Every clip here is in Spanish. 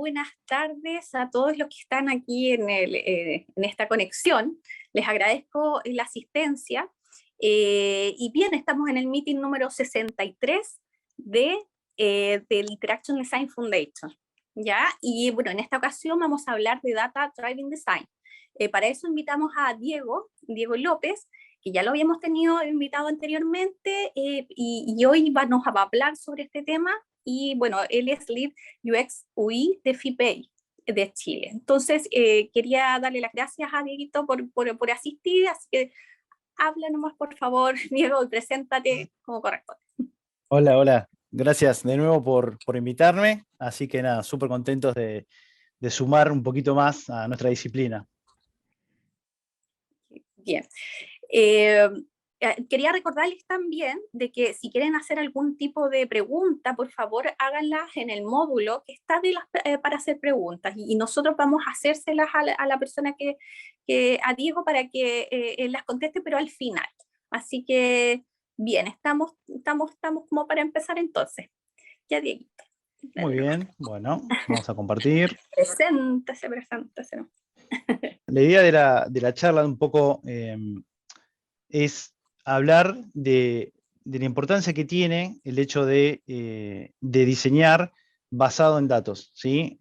buenas tardes a todos los que están aquí en esta conexión. Les agradezco la asistencia. Y bien, estamos en el meeting número 63 del Interaction Design Foundation. ¿Ya? Y bueno, en esta ocasión vamos a hablar de Data Driven Design. Para eso invitamos a Diego López, que ya lo habíamos tenido invitado anteriormente, y hoy nos va a hablar sobre este tema. Y bueno, él es Lead UX UI de FIPEI de Chile. Entonces, quería darle las gracias a Dieguito por asistir, así que habla nomás, por favor, Diego, y preséntate como corresponde. Hola. Gracias de nuevo por invitarme. Así que nada, súper contentos de sumar un poquito más a nuestra disciplina. Bien. Quería recordarles también de que si quieren hacer algún tipo de pregunta, por favor háganlas en el módulo que está para hacer preguntas, y nosotros vamos a hacérselas a la persona a Diego, para que él las conteste, pero al final. Así que bien, estamos como para empezar entonces. Ya, Dieguito. Muy bien, bueno, vamos a compartir. Preséntase. ¿No? La idea de la charla un poco es hablar de la importancia que tiene el hecho de diseñar basado en datos, ¿sí?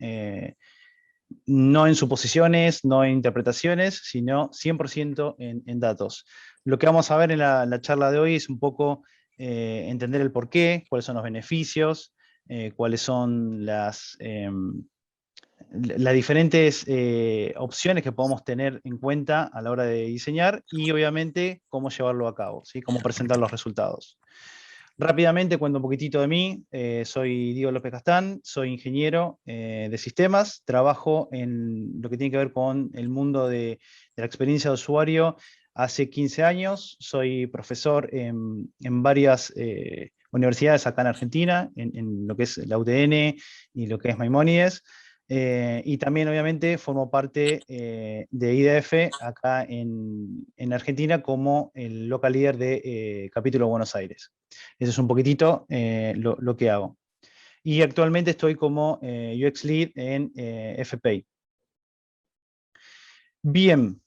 No en suposiciones, no en interpretaciones, sino 100% en datos. Lo que vamos a ver en la charla de hoy es un poco entender el porqué, cuáles son los beneficios, cuáles son las diferentes opciones que podemos tener en cuenta a la hora de diseñar, y obviamente cómo llevarlo a cabo, ¿sí? Cómo presentar los resultados. Rápidamente cuento un poquitito de mí. Soy Diego López Castán, soy ingeniero de sistemas, trabajo en lo que tiene que ver con el mundo de la experiencia de usuario hace 15 años, soy profesor en varias universidades acá en Argentina, en lo que es la UTN y lo que es Maimónides. Y también obviamente formo parte de IDF acá en Argentina como el local líder de capítulo Buenos Aires. Eso es un poquitito lo que hago. Y actualmente estoy como UX Lead en FPI. Bien,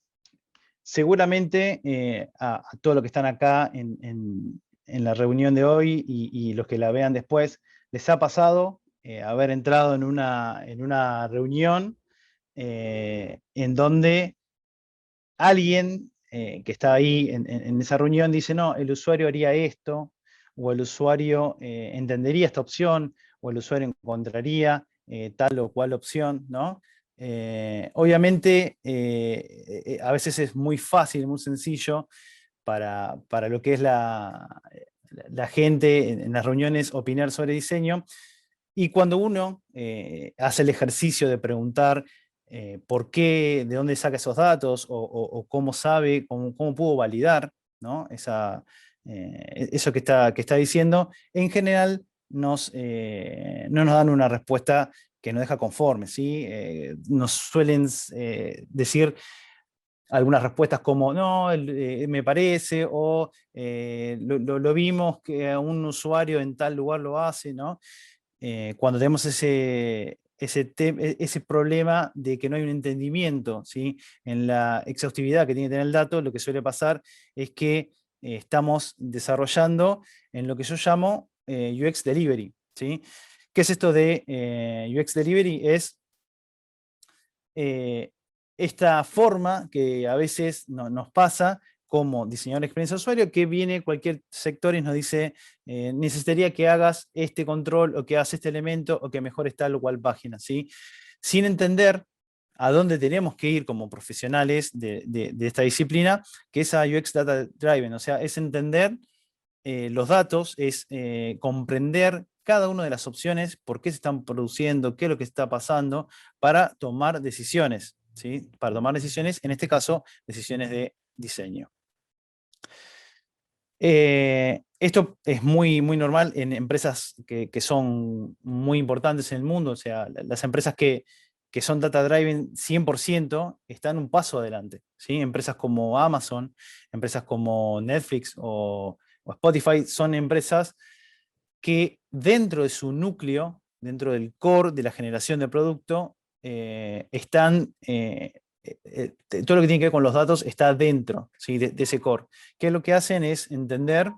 seguramente a todos los que están acá en la reunión de hoy y los que la vean después, les ha pasado haber entrado en una reunión en donde alguien que está ahí en esa reunión dice, no, el usuario haría esto, o el usuario entendería esta opción, o el usuario encontraría tal o cual opción, ¿no? Obviamente, a veces es muy fácil, muy sencillo para lo que es la gente en las reuniones opinar sobre diseño, y cuando uno hace el ejercicio de preguntar por qué, de dónde saca esos datos, o cómo sabe, cómo pudo validar, ¿no? Eso que está diciendo, en general no nos dan una respuesta que nos deja conformes, ¿sí? Nos suelen decir algunas respuestas como, no, me parece, o lo vimos que a un usuario en tal lugar lo hace, ¿no? Cuando tenemos ese problema de que no hay un entendimiento, ¿sí? En la exhaustividad que tiene que tener el dato, lo que suele pasar es que estamos desarrollando en lo que yo llamo UX Delivery, ¿sí? ¿Qué es esto de UX Delivery? Es esta forma que a veces nos pasa como diseñador de experiencia de usuario, que viene cualquier sector y nos dice, necesitaría que hagas este control, o que hagas este elemento, o que mejores tal o cual página, ¿sí? Sin entender a dónde tenemos que ir como profesionales de esta disciplina, que es a UX Data Driven, o sea, es entender los datos, es comprender cada una de las opciones, por qué se están produciendo, qué es lo que está pasando, para tomar decisiones, ¿sí? Para tomar decisiones, en este caso, decisiones de diseño. Esto es muy normal en empresas que son muy importantes en el mundo, o sea, las empresas que son data driven 100% están un paso adelante, ¿sí? Empresas como Amazon, empresas como Netflix o Spotify son empresas que dentro de su núcleo dentro del core de la generación de producto, están, todo lo que tiene que ver con los datos está dentro, ¿sí? de ese core. Que lo que hacen es entender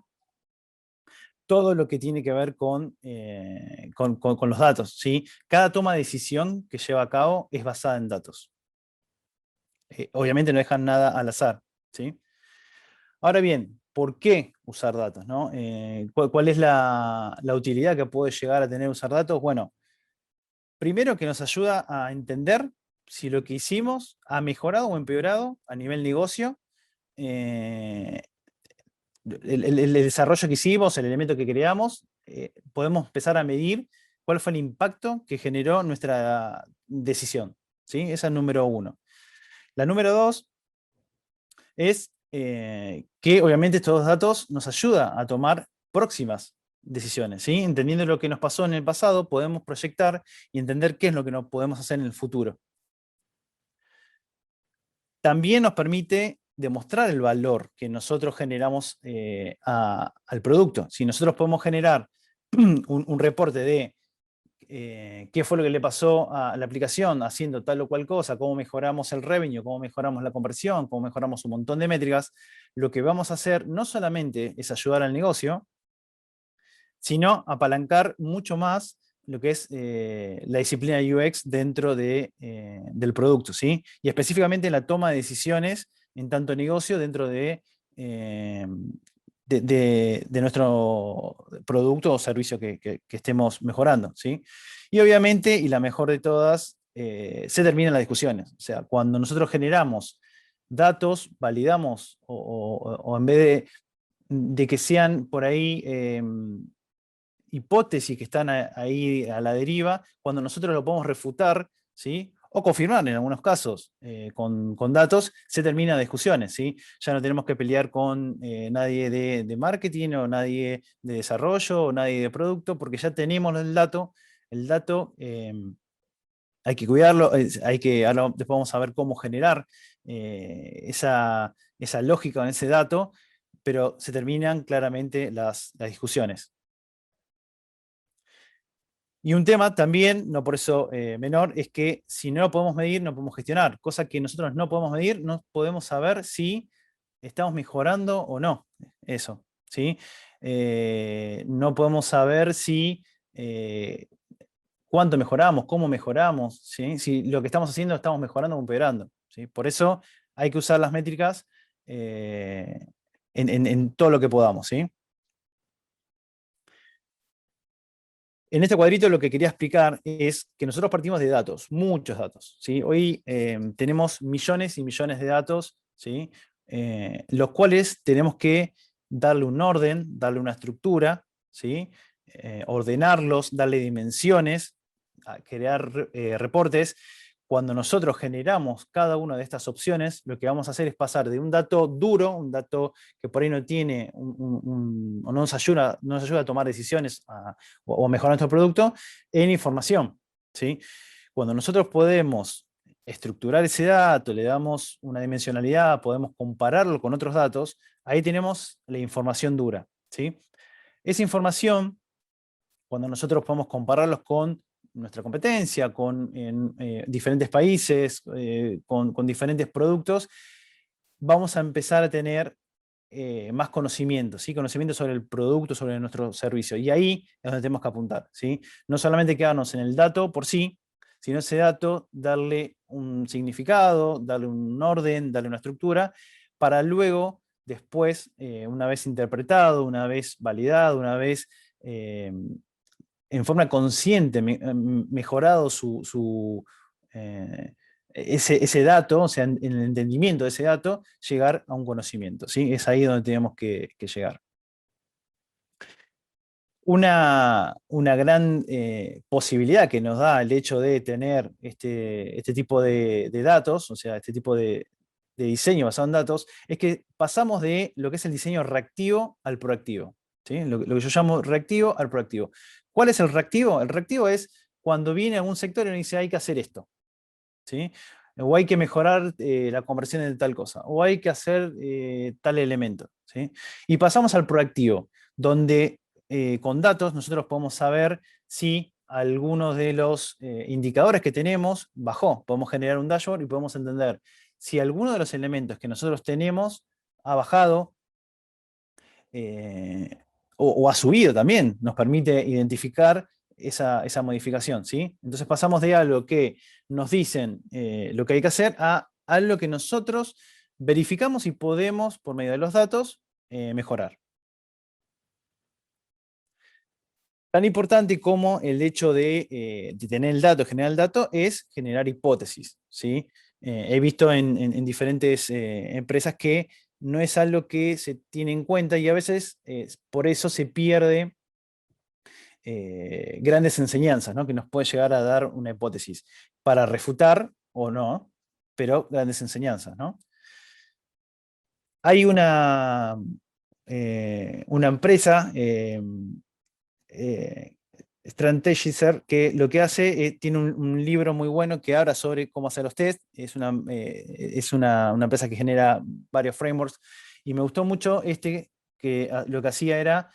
todo lo que tiene que ver con los datos, ¿sí? Cada toma de decisión que lleva a cabo es basada en datos. Obviamente no dejan nada al azar, ¿sí? Ahora bien, ¿por qué usar datos, no? ¿Cuál es la utilidad que puede llegar a tener usar datos? Bueno, primero que nos ayuda a entender si lo que hicimos ha mejorado o empeorado a nivel negocio, eh, el desarrollo que hicimos, el elemento que creamos, podemos empezar a medir cuál fue el impacto que generó nuestra decisión, ¿sí? Esa es número uno. La número dos es que obviamente estos datos nos ayudan a tomar próximas decisiones, ¿sí? Entendiendo lo que nos pasó en el pasado, podemos proyectar y entender qué es lo que nos podemos hacer en el futuro. También nos permite demostrar el valor que nosotros generamos al producto. Si nosotros podemos generar un reporte de qué fue lo que le pasó a la aplicación haciendo tal o cual cosa, cómo mejoramos el revenue, cómo mejoramos la conversión, cómo mejoramos un montón de métricas, lo que vamos a hacer no solamente es ayudar al negocio, sino apalancar mucho más lo que es la disciplina UX dentro del producto, ¿sí? Y específicamente la toma de decisiones en tanto negocio dentro eh, de nuestro producto o servicio que estemos mejorando, ¿sí? Y obviamente, y la mejor de todas, se terminan las discusiones. O sea, cuando nosotros generamos datos, validamos, o en vez de que sean por ahí hipótesis que están ahí a la deriva, cuando nosotros lo podemos refutar, ¿sí? O confirmar en algunos casos con datos, se terminan discusiones, ¿sí? Ya no tenemos que pelear con nadie de marketing o nadie de desarrollo o nadie de producto, porque ya tenemos el dato hay que cuidarlo, ahora después vamos a ver cómo generar esa lógica en ese dato, pero se terminan claramente las discusiones. Y un tema también, no por eso menor, es que si no lo podemos medir, no podemos gestionar. Cosa que nosotros no podemos medir, no podemos saber si estamos mejorando o no. Eso, ¿sí? No podemos saber si cuánto mejoramos, cómo mejoramos, ¿sí? Si lo que estamos haciendo estamos mejorando o empeorando, ¿sí? Por eso hay que usar las métricas en todo lo que podamos, ¿sí? En este cuadrito lo que quería explicar es que nosotros partimos de datos, muchos datos, ¿sí? Hoy tenemos millones y millones de datos, ¿sí? Los cuales tenemos que darle un orden, darle una estructura, ¿sí? Ordenarlos, darle dimensiones, crear reportes. Cuando nosotros generamos cada una de estas opciones, lo que vamos a hacer es pasar de un dato duro, un dato que por ahí no tiene, o no nos ayuda a tomar decisiones o a mejorar nuestro producto, en información, ¿sí? Cuando nosotros podemos estructurar ese dato, le damos una dimensionalidad, podemos compararlo con otros datos, ahí tenemos la información dura, ¿sí? Esa información, cuando nosotros podemos compararlos con nuestra competencia, con diferentes países, con diferentes productos, vamos a empezar a tener más conocimiento, ¿sí? Conocimiento sobre el producto, sobre nuestro servicio. Y ahí es donde tenemos que apuntar, ¿sí? No solamente quedarnos en el dato por sí, sino ese dato darle un significado, darle un orden, darle una estructura, para luego, después, una vez interpretado, una vez validado, una vez en forma consciente mejorado ese dato, o sea, en el entendimiento de ese dato, llegar a un conocimiento, ¿sí? Es ahí donde tenemos que llegar. Una gran posibilidad que nos da el hecho de tener este tipo de datos, o sea, este tipo de diseño basado en datos, es que pasamos de lo que es el diseño reactivo al proactivo, ¿sí? Lo que yo llamo reactivo al proactivo. ¿Cuál es el reactivo? El reactivo es cuando viene algún sector y nos dice hay que hacer esto, ¿sí? O hay que mejorar la conversión de tal cosa, o hay que hacer tal elemento, ¿sí? Y pasamos al proactivo, donde con datos nosotros podemos saber si algunos de los indicadores que tenemos bajó. Podemos generar un dashboard y podemos entender si alguno de los elementos que nosotros tenemos ha bajado o ha subido también. Nos permite identificar esa modificación, ¿sí? Entonces pasamos de algo que nos dicen lo que hay que hacer a algo que nosotros verificamos y podemos, por medio de los datos, mejorar. Tan importante como el hecho de tener el dato, generar el dato, es generar hipótesis, ¿sí? He visto en diferentes empresas que no es algo que se tiene en cuenta y a veces por eso se pierde grandes enseñanzas, ¿no? Que nos puede llegar a dar una hipótesis para refutar o no, pero grandes enseñanzas, ¿no? Hay una empresa, Strategizer, que lo que hace, tiene un libro muy bueno que habla sobre cómo hacer los test. Es una empresa que genera varios frameworks y me gustó mucho que lo que hacía era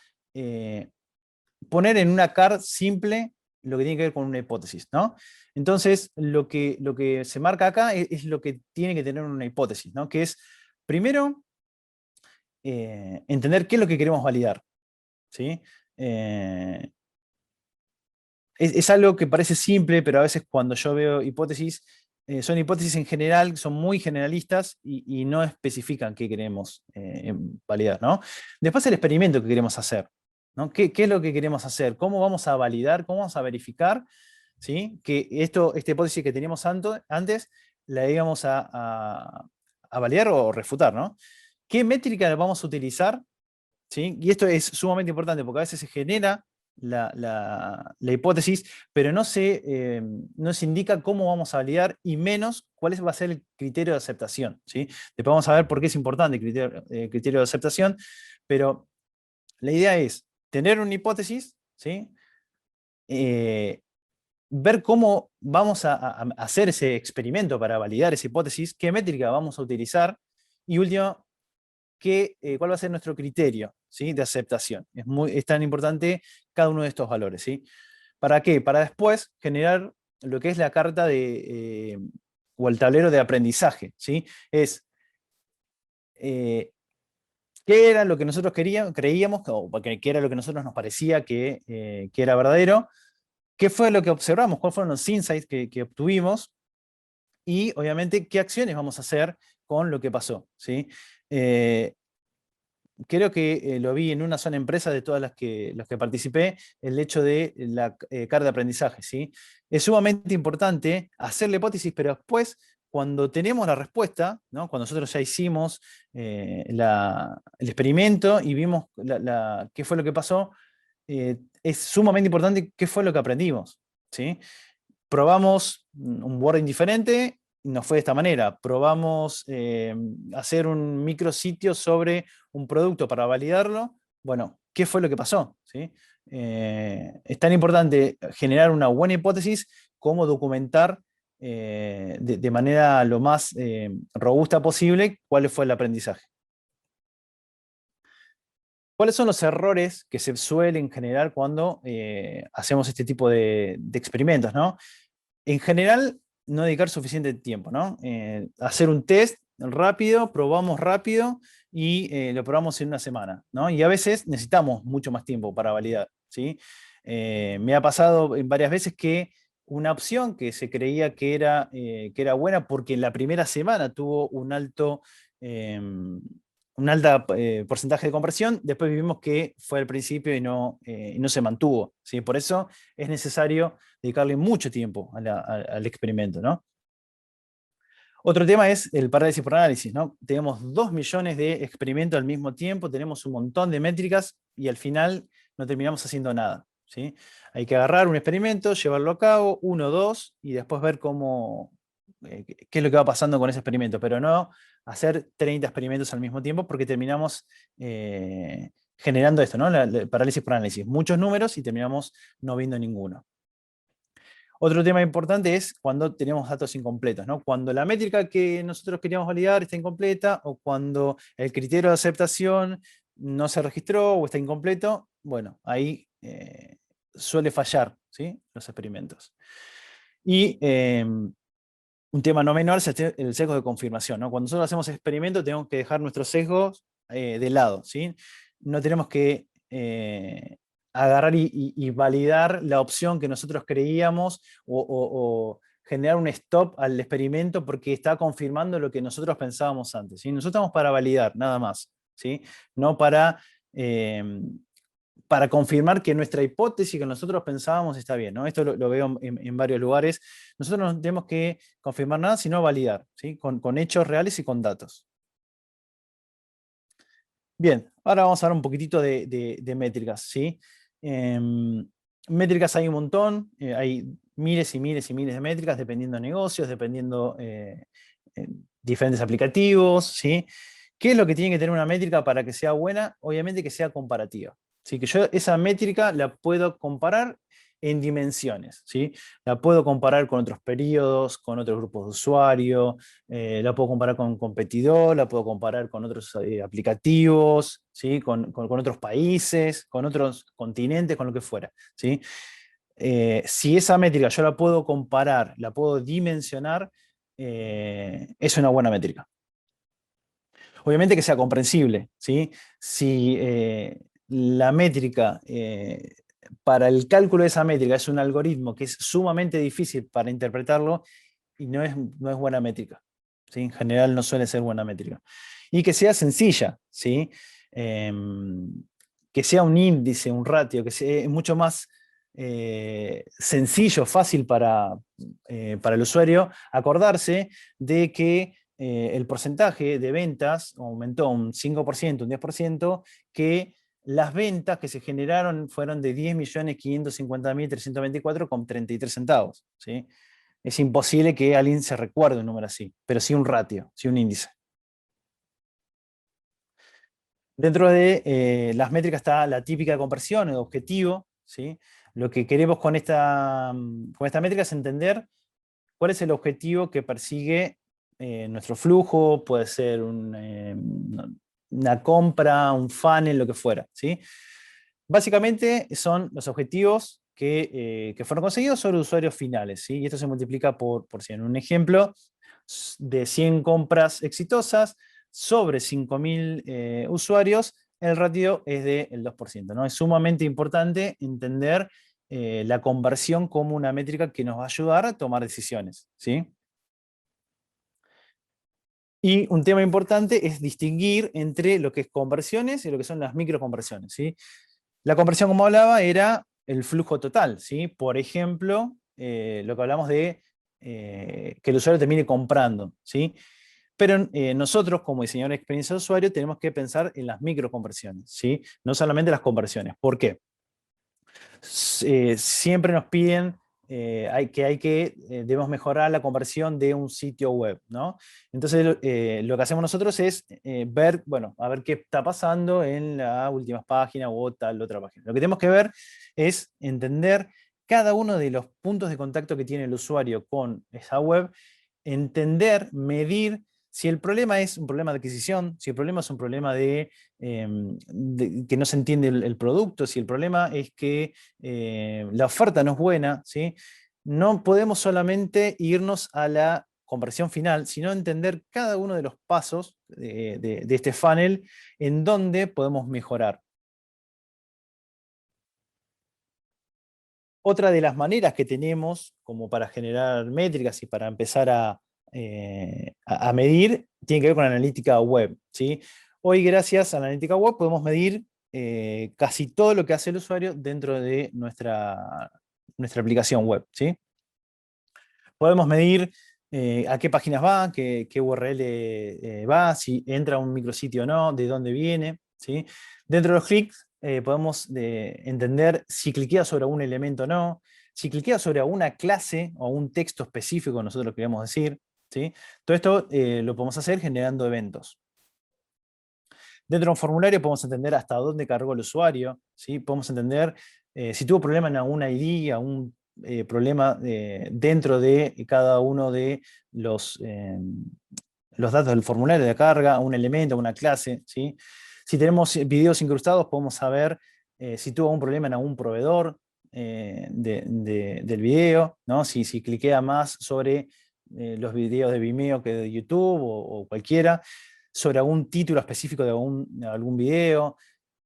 poner en una card simple lo que tiene que ver con una hipótesis, ¿no? Entonces, lo que se marca acá es lo que tiene que tener una hipótesis, ¿no? Que es, primero, entender qué es lo que queremos validar, ¿sí? Es algo que parece simple, pero a veces cuando yo veo hipótesis, son hipótesis en general, son muy generalistas y no especifican qué queremos validar, ¿no? Después el experimento que queremos hacer, ¿no? ¿Qué es lo que queremos hacer? ¿Cómo vamos a validar? ¿Cómo vamos a verificar? ¿Sí? Que esta hipótesis que teníamos antes la íbamos a validar o refutar, ¿no? ¿Qué métrica vamos a utilizar? ¿Sí? Y esto es sumamente importante porque a veces se genera la hipótesis, pero no se indica cómo vamos a validar y menos cuál va a ser el criterio de aceptación, ¿sí? Después vamos a ver por qué es importante el criterio de aceptación, pero la idea es tener una hipótesis, ¿sí? Ver cómo vamos a hacer ese experimento para validar esa hipótesis, qué métrica vamos a utilizar y último, cuál va a ser nuestro criterio, ¿sí? De aceptación. Es tan importante cada uno de estos valores, ¿sí? ¿Para qué? Para después generar lo que es la carta o el tablero de aprendizaje, ¿sí? Es qué era lo que nosotros creíamos, o qué era lo que nosotros nos parecía que era verdadero, qué fue lo que observamos, cuáles fueron los insights que obtuvimos y, obviamente, qué acciones vamos a hacer con lo que pasó, ¿sí? Creo que lo vi en una sola empresa de todas las que participé, el hecho de la carga de aprendizaje, ¿sí? Es sumamente importante hacer la hipótesis, pero después, cuando tenemos la respuesta, ¿no? Cuando nosotros ya hicimos el experimento y vimos qué fue lo que pasó, es sumamente importante qué fue lo que aprendimos, ¿sí? Probamos un wording diferente, nos fue de esta manera. Probamos hacer un micrositio sobre un producto para validarlo. Bueno, ¿qué fue lo que pasó? ¿Sí? Es tan importante generar una buena hipótesis como documentar de manera lo más robusta posible cuál fue el aprendizaje. ¿Cuáles son los errores que se suelen generar cuando hacemos este tipo de experimentos, ¿no? En general, no dedicar suficiente tiempo, ¿no? Hacer un test rápido, probamos rápido y lo probamos en una semana, ¿no? Y a veces necesitamos mucho más tiempo para validar, ¿sí? Me ha pasado en varias veces que una opción que se creía que era buena porque en la primera semana tuvo un alta porcentaje de conversión, después vimos que fue al principio y no se mantuvo, ¿sí? Por eso es necesario dedicarle mucho tiempo al experimento, ¿no? Otro tema es el parálisis por análisis, ¿no? Tenemos 2 millones de experimentos al mismo tiempo, tenemos un montón de métricas y al final no terminamos haciendo nada, ¿sí? Hay que agarrar un experimento, llevarlo a cabo, 1 o 2, y después ver qué es lo que va pasando con ese experimento, pero no hacer 30 experimentos al mismo tiempo porque terminamos generando esto, ¿no? La parálisis por análisis. Muchos números y terminamos no viendo ninguno. Otro tema importante es cuando tenemos datos incompletos, ¿no? Cuando la métrica que nosotros queríamos validar está incompleta o cuando el criterio de aceptación no se registró o está incompleto, bueno, ahí suele fallar ¿sí? Los experimentos. Y un tema no menor es el sesgo de confirmación, ¿no? Cuando nosotros hacemos experimentos tenemos que dejar nuestros sesgos de lado, ¿sí? No tenemos que agarrar y validar la opción que nosotros creíamos o generar un stop al experimento porque está confirmando lo que nosotros pensábamos antes, ¿sí? Nosotros estamos para validar, nada más, ¿sí? No para confirmar que nuestra hipótesis que nosotros pensábamos está bien, ¿no? Esto lo veo en varios lugares. Nosotros no tenemos que confirmar nada, sino validar, ¿sí? Con hechos reales y con datos. Bien, ahora vamos a hablar un poquitito de métricas, ¿sí? Métricas hay un montón, hay miles y miles y miles de métricas dependiendo de negocios, dependiendo diferentes aplicativos, ¿sí? ¿Qué es lo que tiene que tener una métrica para que sea buena? Obviamente que sea comparativa. Así que yo esa métrica la puedo comparar en dimensiones, ¿sí? La puedo comparar con otros periodos, con otros grupos de usuario, la puedo comparar con un competidor, la puedo comparar con otros aplicativos, ¿sí? Con otros países, con otros continentes, con lo que fuera, ¿sí? Si esa métrica yo la puedo comparar, la puedo dimensionar, es una buena métrica. Obviamente que sea comprensible, ¿sí? Si la métrica, para el cálculo de esa métrica es un algoritmo que es sumamente difícil para interpretarlo y no es buena métrica, ¿sí? En general no suele ser buena métrica. Y que sea sencilla, ¿sí? Que sea un índice, un ratio, que sea mucho más sencillo, fácil para el usuario acordarse de que el porcentaje de ventas aumentó un 5%, un 10%, que las ventas que se generaron fueron de 10.550.324 con 33 centavos, ¿sí? Es imposible que alguien se recuerde un número así, pero sí un ratio, sí un índice. Dentro de las métricas está la típica conversión, el objetivo, ¿sí? Lo que queremos con esta métrica es entender cuál es el objetivo que persigue nuestro flujo, puede ser una compra, un funnel, lo que fuera, ¿sí? Básicamente son los objetivos que fueron conseguidos sobre usuarios finales, ¿sí? Y esto se multiplica por 100. Un ejemplo, de 100 compras exitosas sobre 5.000 usuarios, el ratio es del 2%, ¿no? Es sumamente importante entender la conversión como una métrica que nos va a ayudar a tomar decisiones, ¿sí? Y un tema importante es distinguir entre lo que es conversiones y lo que son las microconversiones, ¿sí? La conversión, como hablaba, era el flujo total, ¿sí? Por ejemplo, lo que hablamos de que el usuario termine comprando, ¿sí? Pero nosotros, como diseñadores de experiencia de usuario, tenemos que pensar en las microconversiones, ¿sí? No solamente las conversiones. ¿Por qué? Siempre nos piden debemos mejorar la conversión de un sitio web, ¿no? Entonces, lo que hacemos nosotros es ver, bueno, a ver qué está pasando en la última página o tal otra página. Lo que tenemos que ver es entender cada uno de los puntos de contacto que tiene el usuario con esa web, entender, medir si el problema es un problema de adquisición, si el problema es un problema de que no se entiende el producto, si el problema es que la oferta no es buena, ¿sí? No podemos solamente irnos a la conversión final, sino entender cada uno de los pasos de este funnel en donde podemos mejorar. Otra de las maneras que tenemos como para generar métricas y para empezar a medir tiene que ver con la analítica web, ¿sí? Hoy, gracias a la analítica web, podemos medir casi todo lo que hace el usuario dentro de nuestra aplicación web, ¿sí? Podemos medir a qué páginas va, qué URL va, si entra a un micrositio o no, de dónde viene, ¿sí? Dentro de los clics podemos entender si cliquea sobre algún elemento o no, si cliquea sobre alguna clase o un texto específico, nosotros lo queremos decir, ¿sí? Todo esto lo podemos hacer generando eventos. Dentro de un formulario podemos entender hasta dónde cargó el usuario, ¿sí? Podemos entender si tuvo problema en algún ID, algún problema dentro de cada uno de los datos del formulario de carga, un elemento, una clase, ¿sí? Si tenemos videos incrustados, podemos saber si tuvo algún problema en algún proveedor, del video, ¿no? Si cliquea más sobre los videos de Vimeo que de YouTube o cualquiera, sobre algún título específico de algún video,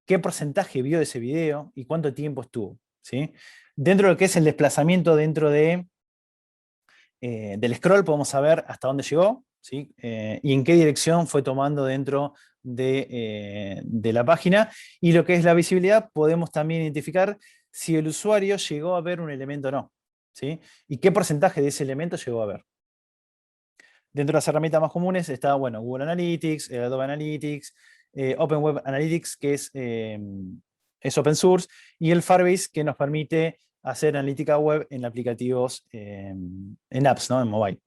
qué porcentaje vio de ese video y cuánto tiempo estuvo, ¿sí? Dentro de lo que es el desplazamiento dentro del scroll podemos saber hasta dónde llegó, ¿sí? Y en qué dirección fue tomando dentro de la página. Y lo que es la visibilidad, podemos también identificar si el usuario llegó a ver un elemento o no, ¿sí? Y qué porcentaje de ese elemento llegó a ver. Dentro de las herramientas más comunes está, bueno, Google Analytics, Adobe Analytics, Open Web Analytics, que es open source, y el Firebase, que nos permite hacer analítica web en aplicativos, en apps, ¿no? En mobile.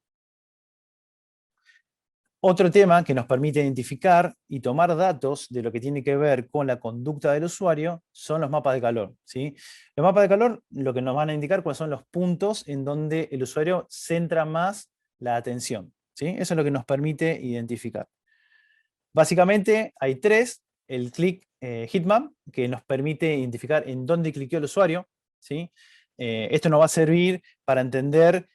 Otro tema que nos permite identificar y tomar datos de lo que tiene que ver con la conducta del usuario son los mapas de calor, ¿sí? Los mapas de calor lo que nos van a indicar cuáles son los puntos en donde el usuario centra más la atención, ¿sí? Eso es lo que nos permite identificar. Básicamente hay tres: el click heatmap, que nos permite identificar en dónde cliqueó el usuario, ¿sí? Esto nos va a servir para entender,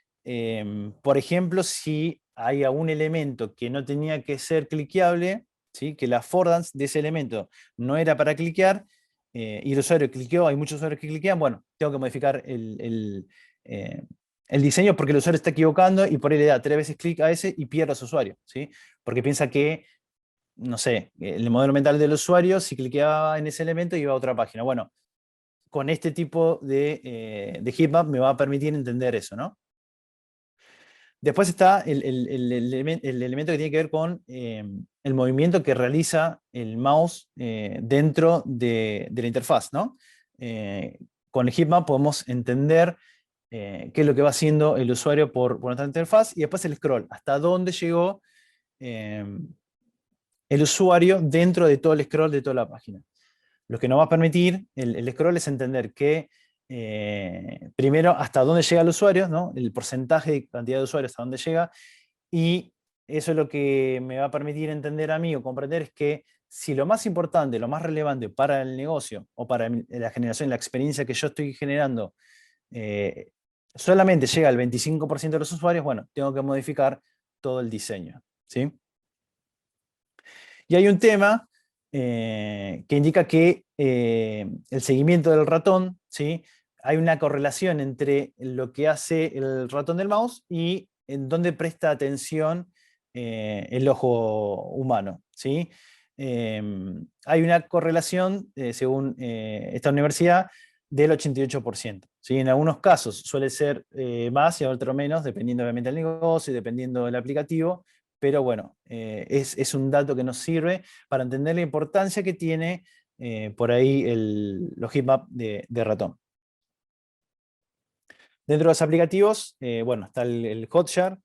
por ejemplo, si hay algún elemento que no tenía que ser cliqueable, ¿sí? Que la affordance de ese elemento no era para cliquear, y el usuario cliqueó, hay muchos usuarios que cliquean, bueno, tengo que modificar el diseño porque el usuario está equivocando y por ahí le da 3 veces clic a ese y pierde a su usuario, ¿sí? Porque piensa que, no sé, el modelo mental del usuario, si cliqueaba en ese elemento iba a otra página. Bueno, con este tipo de heatmap me va a permitir entender eso, ¿no? Después está el elemento que tiene que ver con el movimiento que realiza el mouse dentro de la interfaz, ¿no? Con el heatmap podemos entender qué es lo que va haciendo el usuario por nuestra interfaz, y después el scroll, hasta dónde llegó eh, el usuario dentro de todo el scroll de toda la página. Lo que nos va a permitir el scroll es entender que, primero, hasta dónde llega el usuario, ¿no? El porcentaje de cantidad de usuarios hasta dónde llega, y eso es lo que me va a permitir entender a mí o comprender es que si lo más importante, lo más relevante para el negocio o para la generación, la experiencia que yo estoy generando, eh, solamente llega al 25% de los usuarios, bueno, tengo que modificar todo el diseño, ¿sí? Y hay un tema que indica que el seguimiento del ratón, ¿sí? Hay una correlación entre lo que hace el ratón del mouse y en dónde presta atención el ojo humano, ¿sí? Hay una correlación, según esta universidad, del 88%, ¿sí? En algunos casos suele ser más y en otros menos, dependiendo obviamente del negocio y dependiendo del aplicativo, pero bueno, es un dato que nos sirve para entender la importancia que tiene por ahí los heatmaps de ratón. Dentro de los aplicativos, bueno, está el Hotjar,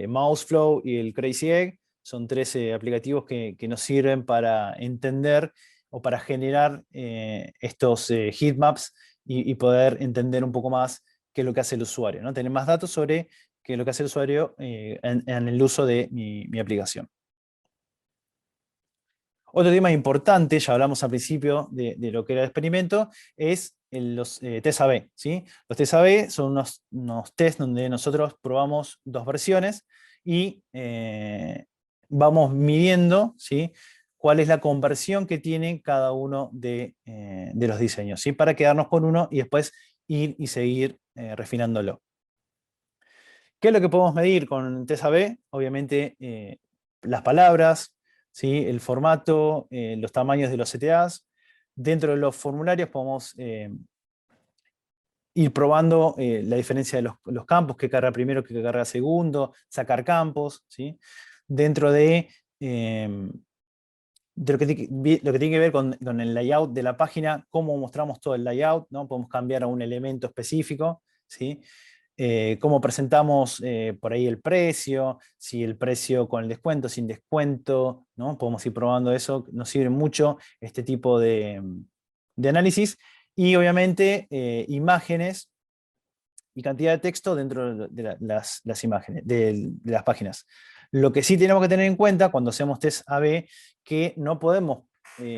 Mouseflow y el Crazy Egg. Son 13 aplicativos que nos sirven para entender o para generar estos heatmaps y poder entender un poco más qué es lo que hace el usuario, ¿no? Tener más datos sobre qué es lo que hace el usuario en el uso de mi aplicación. Otro tema importante, ya hablamos al principio de lo que era el experimento, es los test A/B, ¿sí? Los test A/B son unos test donde nosotros probamos dos versiones y vamos midiendo, ¿sí? Cuál es la conversión que tiene cada uno de los diseños, ¿sí? Para quedarnos con uno y después ir y seguir refinándolo. ¿Qué es lo que podemos medir con test A/B? Obviamente las palabras, ¿sí? El formato, los tamaños de los CTAs. Dentro de los formularios podemos ir probando la diferencia de los campos, qué carga primero, qué carga segundo, sacar campos, ¿sí? Dentro de lo que tiene que ver con el layout de la página, cómo mostramos todo el layout, ¿no? Podemos cambiar a un elemento específico, ¿sí? Cómo presentamos por ahí el precio, si el precio con el descuento, sin descuento, ¿no? Podemos ir probando eso, nos sirve mucho este tipo de análisis. Y obviamente imágenes y cantidad de texto dentro de las imágenes, de las páginas. Lo que sí tenemos que tener en cuenta cuando hacemos test A/B, que no podemos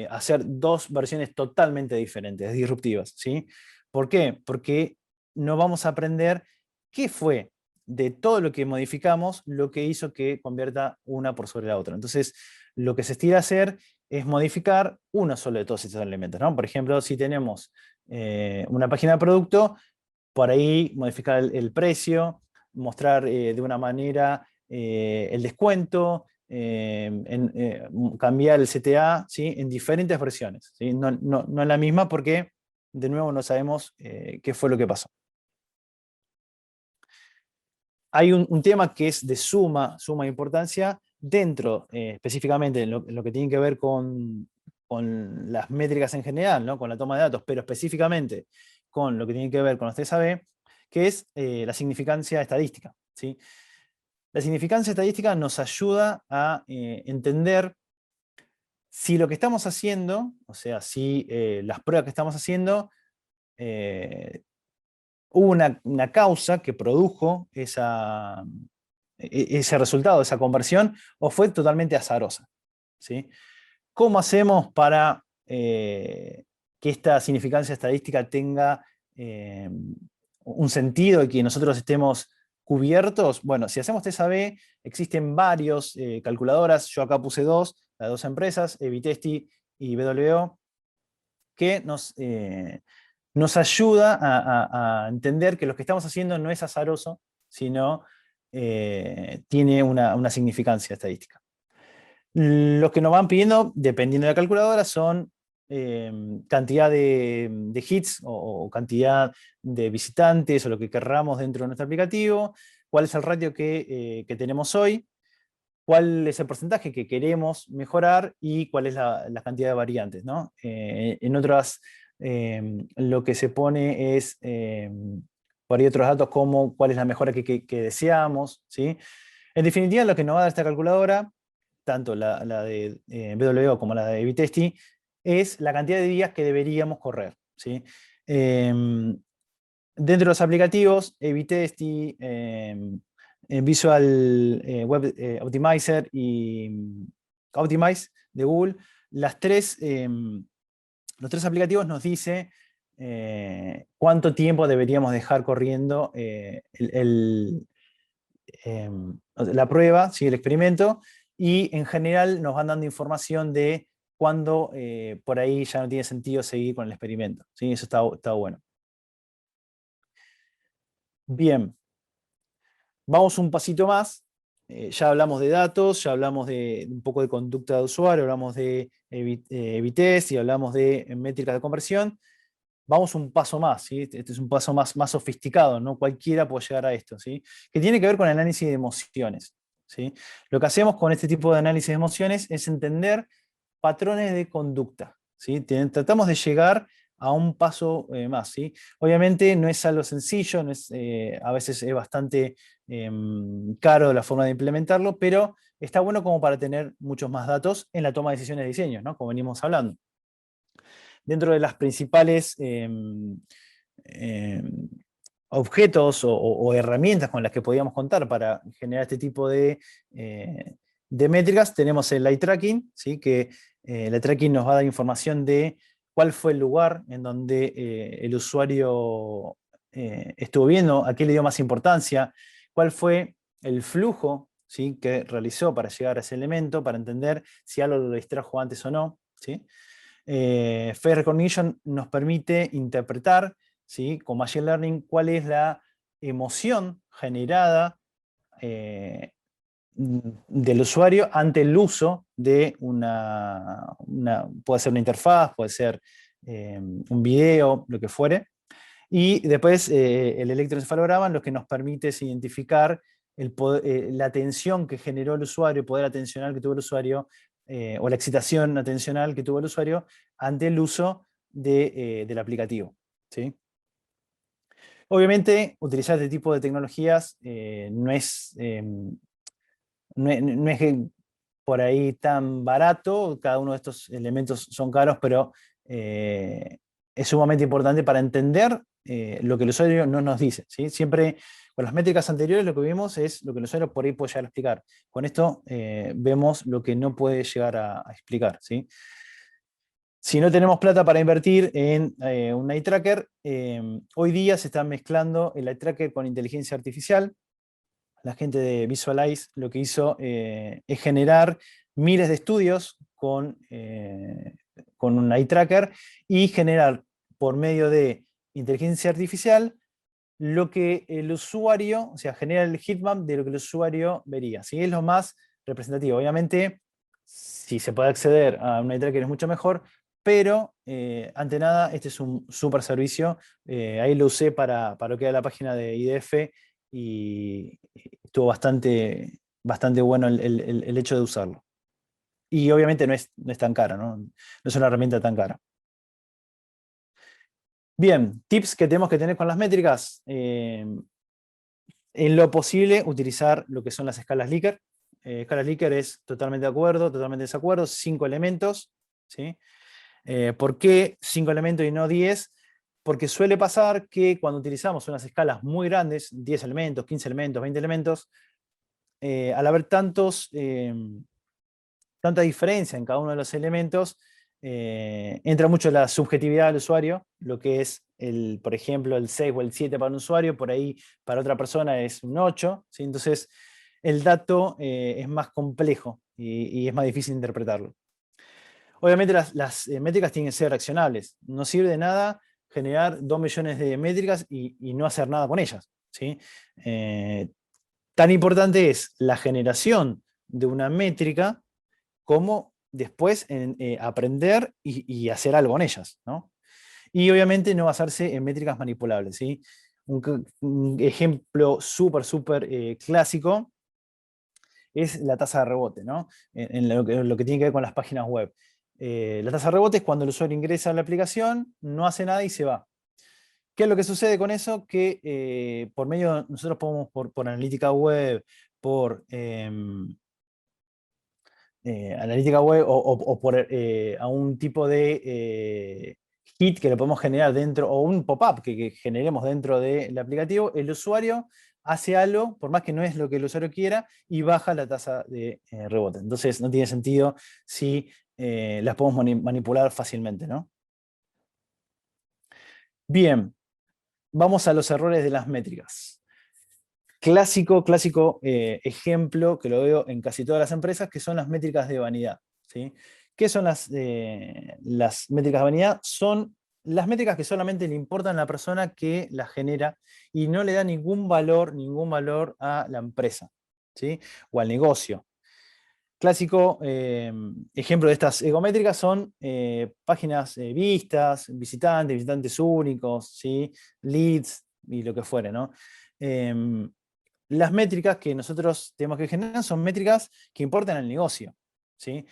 hacer dos versiones totalmente diferentes, disruptivas, ¿sí? ¿Por qué? Porque no vamos a aprender qué fue de todo lo que modificamos lo que hizo que convierta una por sobre la otra. Entonces, lo que se estira a hacer es modificar uno solo de todos estos elementos, ¿no? Por ejemplo, si tenemos una página de producto, por ahí modificar el precio, mostrar de una manera el descuento, cambiar el CTA, ¿sí? En diferentes versiones, ¿sí? No en la misma porque, de nuevo, no sabemos qué fue lo que pasó. Hay un tema que es de suma importancia dentro, específicamente, en lo que tiene que ver con las métricas en general, ¿no? Con la toma de datos, pero específicamente con lo que tiene que ver con los TSAB, que es la significancia estadística, ¿sí? La significancia estadística nos ayuda a entender si lo que estamos haciendo, o sea, si las pruebas que estamos haciendo, hubo una causa que produjo ese resultado, esa conversión, o fue totalmente azarosa, ¿sí? ¿Cómo hacemos para que esta significancia estadística tenga un sentido y que nosotros estemos cubiertos? Bueno, si hacemos TSAB, existen varios calculadoras, yo acá puse dos, las dos empresas, Evitesti y BWO, que nos ayuda a entender que lo que estamos haciendo no es azaroso, sino tiene una significancia estadística. Los que nos van pidiendo, dependiendo de la calculadora, son cantidad de hits o cantidad de visitantes o lo que querramos dentro de nuestro aplicativo, cuál es el ratio que tenemos hoy, cuál es el porcentaje que queremos mejorar y cuál es la cantidad de variantes, ¿no? En otras, lo que se pone es, por ahí otros datos como cuál es la mejora que deseamos, ¿sí? En definitiva, lo que nos va a dar esta calculadora, tanto la de BWO como la de Evitesti, es la cantidad de días que deberíamos correr, ¿sí? Dentro de los aplicativos, Evitesti, Visual Web Optimizer y Optimize de Google, los tres aplicativos nos dice cuánto tiempo deberíamos dejar corriendo la prueba, ¿sí? El experimento, y en general nos van dando información de cuándo por ahí ya no tiene sentido seguir con el experimento, ¿sí? Eso está bueno. Bien, vamos un pasito más. Ya hablamos de datos, ya hablamos de un poco de conducta de usuario, hablamos de Evitest y hablamos de métricas de conversión. Vamos un paso más, ¿sí? Este es un paso más sofisticado, no cualquiera puede llegar a esto, ¿sí? Que tiene que ver con el análisis de emociones, ¿sí? Lo que hacemos con este tipo de análisis de emociones es entender patrones de conducta, ¿sí? Tratamos de llegar a un paso más, ¿sí? Obviamente no es algo sencillo, no es, a veces es bastante caro la forma de implementarlo, pero está bueno como para tener muchos más datos en la toma de decisiones de diseño, ¿no? Como venimos hablando. Dentro de las principales objetos o herramientas con las que podíamos contar para generar este tipo de métricas, tenemos el eye tracking, ¿sí? Que el eye tracking nos va a dar información de cuál fue el lugar en donde el usuario estuvo viendo, a qué le dio más importancia, cuál fue el flujo, ¿sí? Que realizó para llegar a ese elemento, para entender si algo lo distrajo antes o no, ¿sí? Face Recognition nos permite interpretar, ¿sí? Con Machine Learning cuál es la emoción generada del usuario ante el uso de puede ser una interfaz, puede ser un video, lo que fuere. Y después el electroencefalograma lo que nos permite es identificar la atención que generó el usuario, el poder atencional que tuvo el usuario, o la excitación atencional que tuvo el usuario ante el uso del aplicativo, ¿sí? Obviamente, utilizar este tipo de tecnologías no es por ahí tan barato, cada uno de estos elementos son caros, pero es sumamente importante para entender lo que el usuario no nos dice, ¿sí? Siempre con las métricas anteriores lo que vimos es lo que el usuario por ahí puede llegar a explicar. Con esto vemos lo que no puede llegar a explicar, ¿sí? Si no tenemos plata para invertir en un eye tracker, hoy día se está mezclando el eye tracker con inteligencia artificial. La gente de Visualize lo que hizo es generar miles de estudios con un eye tracker y generar por medio de inteligencia artificial lo que el usuario, o sea, genera el heatmap de lo que el usuario vería. ¿Sí? Es lo más representativo. Obviamente, si se puede acceder a un eye tracker es mucho mejor, pero ante nada, este es un súper servicio. Ahí lo usé para lo que era la página de IDF y estuvo bastante bueno el hecho de usarlo. Y obviamente no es tan cara, ¿no? No es una herramienta tan cara. Bien, tips que tenemos que tener con las métricas. En lo posible, utilizar lo que son las escalas Likert. Escalas Likert es totalmente de acuerdo, totalmente desacuerdo, 5 elementos. ¿Sí? ¿Por qué 5 elementos y no 10? Porque suele pasar que cuando utilizamos unas escalas muy grandes, 10 elementos, 15 elementos, 20 elementos, al haber tanta diferencia en cada uno de los elementos, entra mucho la subjetividad del usuario, lo que es, por ejemplo, el 6 o el 7 para un usuario, por ahí para otra persona es un 8, ¿sí? Entonces el dato es más complejo y es más difícil interpretarlo. Obviamente las métricas tienen que ser accionables. No sirve de nada generar 2 millones de métricas y no hacer nada con ellas. ¿Sí? Tan importante es la generación de una métrica como después aprender y hacer algo con ellas, ¿no? Y obviamente no basarse en métricas manipulables, ¿sí? Un ejemplo súper clásico es la tasa de rebote, ¿no? En lo que tiene que ver con las páginas web. La tasa de rebote es cuando el usuario ingresa a la aplicación, no hace nada y se va. ¿Qué es lo que sucede con eso? Que por medio, nosotros podemos por analítica web, por analítica web o por a un tipo de hit que le podemos generar dentro, o un pop-up que generemos dentro del aplicativo, el usuario hace algo, por más que no es lo que el usuario quiera, y baja la tasa de rebote. Entonces no tiene sentido si las podemos manipular fácilmente, ¿no? Bien, vamos a los errores de las métricas. Clásico ejemplo que lo veo en casi todas las empresas, que son las métricas de vanidad. ¿Sí? ¿Qué son las métricas de vanidad? Son las métricas que solamente le importan a la persona que las genera y no le da ningún valor a la empresa, ¿sí? O al negocio. Clásico ejemplo de estas egométricas son páginas vistas, visitantes únicos, ¿sí? Leads y lo que fuere, ¿no? Las métricas que nosotros tenemos que generar son métricas que importan al negocio, ¿sí?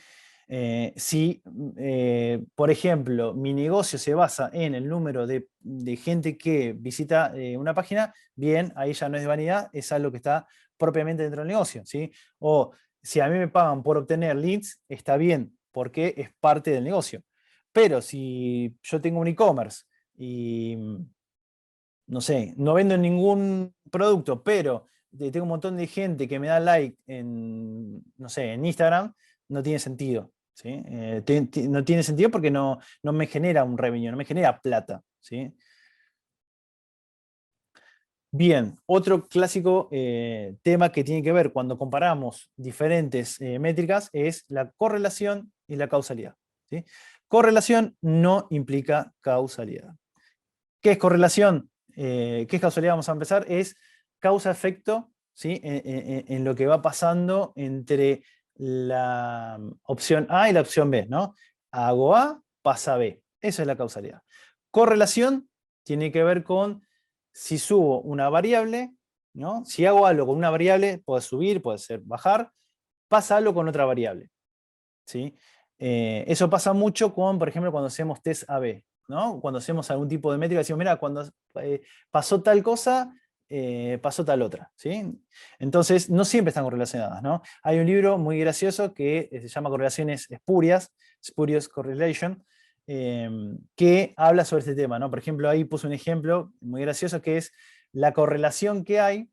Si, por ejemplo, mi negocio se basa en el número de gente que visita una página, bien, ahí ya no es de vanidad, es algo que está propiamente dentro del negocio, ¿sí? O si a mí me pagan por obtener leads, está bien, porque es parte del negocio. Pero si yo tengo un e-commerce y, no sé, no vendo ningún producto, pero tengo un montón de gente que me da like en, no sé, en Instagram, no tiene sentido. ¿Sí? No tiene sentido porque no me genera un revenue, no me genera plata. ¿Sí? Bien, otro clásico tema que tiene que ver cuando comparamos diferentes métricas es la correlación y la causalidad. ¿Sí? Correlación no implica causalidad. ¿Qué es correlación? ¿Qué es causalidad? Vamos a empezar. Es causa-efecto, ¿sí? En lo que va pasando entre la opción A y la opción B, ¿no? Hago A, pasa B. Eso es la causalidad. Correlación tiene que ver con si subo una variable, ¿no? Si hago algo con una variable, puede subir, puede ser bajar, pasa algo con otra variable. ¿Sí? Eso pasa mucho con, por ejemplo, cuando hacemos test AB, ¿no? Cuando hacemos algún tipo de métrica, decimos, mira, cuando pasó tal cosa, pasó tal otra. ¿Sí? Entonces, no siempre están correlacionadas, ¿no? Hay un libro muy gracioso que se llama Correlaciones Espurias, Spurious Correlation, que habla sobre este tema, ¿no? Por ejemplo, ahí puso un ejemplo muy gracioso que es la correlación que hay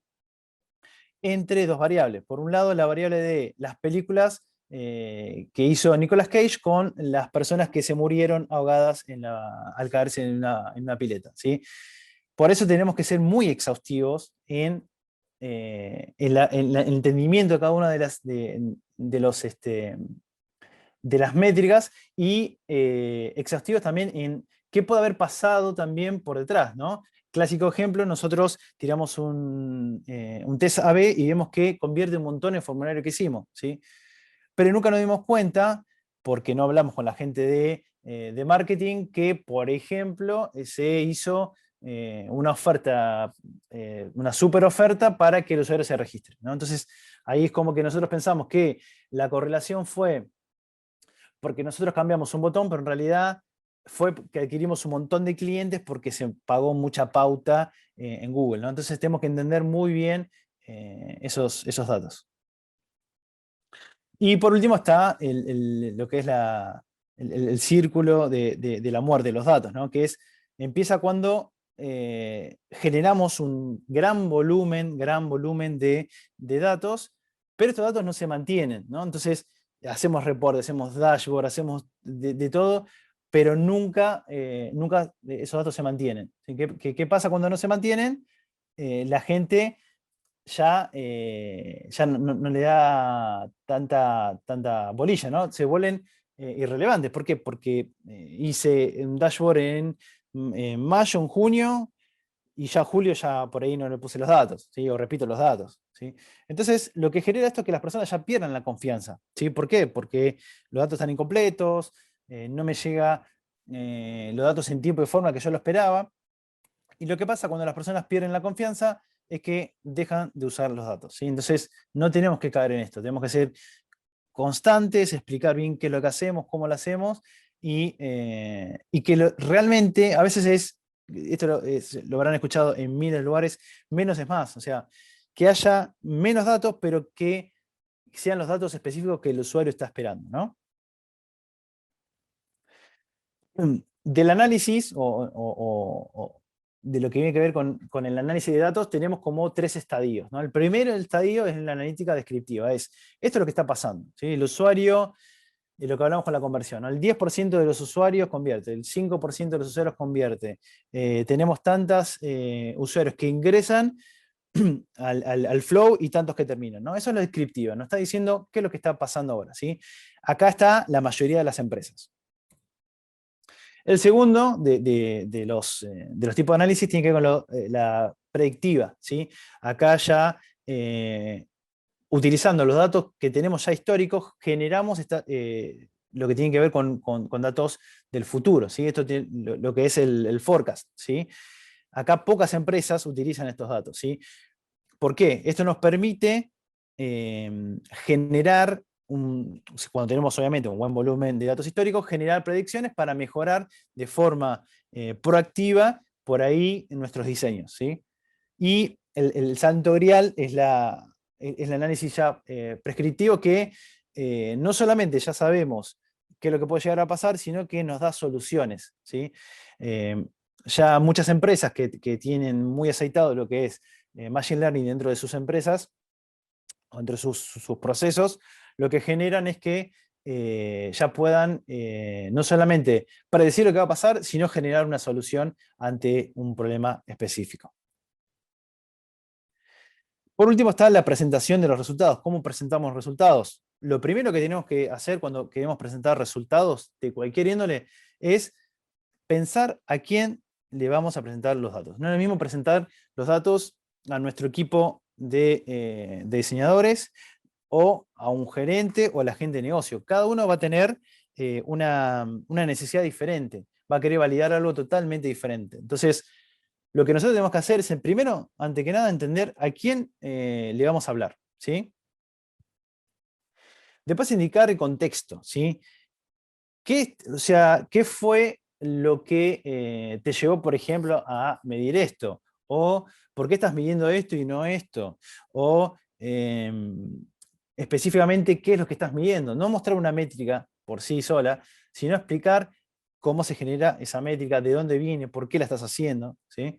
entre dos variables. Por un lado, la variable de las películas que hizo Nicolas Cage con las personas que se murieron ahogadas al caerse en una pileta, ¿sí? Por eso tenemos que ser muy exhaustivos en el entendimiento de cada una de las métricas y exhaustivos también en qué puede haber pasado también por detrás, ¿no? Clásico ejemplo, nosotros tiramos un test AB y vemos que convierte un montón el formulario que hicimos, ¿sí? Pero nunca nos dimos cuenta, porque no hablamos con la gente de marketing, que, por ejemplo, se hizo una oferta, una super oferta para que el usuario se registre, ¿no? Entonces, ahí es como que nosotros pensamos que la correlación fue porque nosotros cambiamos un botón, pero en realidad fue que adquirimos un montón de clientes porque se pagó mucha pauta en Google, ¿no? Entonces tenemos que entender muy bien esos datos. Y por último está lo que es el círculo de la muerte de los datos, ¿no? Que empieza cuando generamos un gran volumen de datos, pero estos datos no se mantienen, ¿no? Entonces hacemos reportes, hacemos dashboard, hacemos de todo, pero nunca esos datos se mantienen. ¿Qué pasa cuando no se mantienen? La gente ya no le da tanta bolilla, ¿no? Se vuelven irrelevantes. ¿Por qué? Porque hice un dashboard en mayo, en junio, y ya julio ya por ahí no le puse los datos, ¿sí? O repito los datos, ¿sí? Entonces, lo que genera esto es que las personas ya pierdan la confianza, ¿sí? ¿Por qué? Porque los datos están incompletos, no me llega los datos en tiempo y forma que yo lo esperaba. Y lo que pasa cuando las personas pierden la confianza es que dejan de usar los datos, ¿sí? Entonces, no tenemos que caer en esto, tenemos que ser constantes, explicar bien qué es lo que hacemos, cómo lo hacemos, y que realmente a veces esto lo habrán escuchado en miles de lugares, menos es más, o sea, que haya menos datos, pero que sean los datos específicos que el usuario está esperando, ¿no? Del análisis o de lo que tiene que ver con el análisis de datos, tenemos como tres estadios, ¿no? El primero estadio es la analítica descriptiva, esto es lo que está pasando, ¿sí? El usuario, de lo que hablamos con la conversión, ¿no? El 10% de los usuarios convierte, el 5% de los usuarios convierte. Tenemos tantos usuarios que ingresan al flow y tantos que terminan, ¿no? Eso es lo descriptivo, nos está diciendo qué es lo que está pasando ahora, ¿sí? Acá está la mayoría de las empresas. El segundo de los tipos de análisis tiene que ver con la predictiva, ¿sí? Acá ya, utilizando los datos que tenemos ya históricos, generamos lo que tiene que ver con datos del futuro, ¿sí? Esto tiene lo que es el forecast, ¿sí? Acá pocas empresas utilizan estos datos, ¿sí? ¿Por qué? Esto nos permite generar, cuando tenemos obviamente un buen volumen de datos históricos, generar predicciones para mejorar de forma proactiva por ahí nuestros diseños, ¿sí? Y el santo grial es el análisis ya prescriptivo que no solamente ya sabemos qué es lo que puede llegar a pasar, sino que nos da soluciones, ¿sí? Ya muchas empresas que tienen muy aceitado lo que es Machine Learning dentro de sus empresas, o dentro de sus procesos, lo que generan es que ya puedan no solamente predecir lo que va a pasar, sino generar una solución ante un problema específico. Por último está la presentación de los resultados. ¿Cómo presentamos resultados? Lo primero que tenemos que hacer cuando queremos presentar resultados de cualquier índole es pensar a quién le vamos a presentar los datos. No es lo mismo presentar los datos a nuestro equipo de diseñadores o a un gerente o a la gente de negocio. Cada uno va a tener una necesidad diferente, va a querer validar algo totalmente diferente. Entonces, lo que nosotros tenemos que hacer es, primero, ante que nada, entender a quién le vamos a hablar, ¿sí? Después indicar el contexto, ¿sí? ¿Qué fue lo que te llevó, por ejemplo, a medir esto? ¿O por qué estás midiendo esto y no esto? ¿O específicamente qué es lo que estás midiendo? No mostrar una métrica por sí sola, sino explicar cómo se genera esa métrica, de dónde viene, por qué la estás haciendo, ¿sí?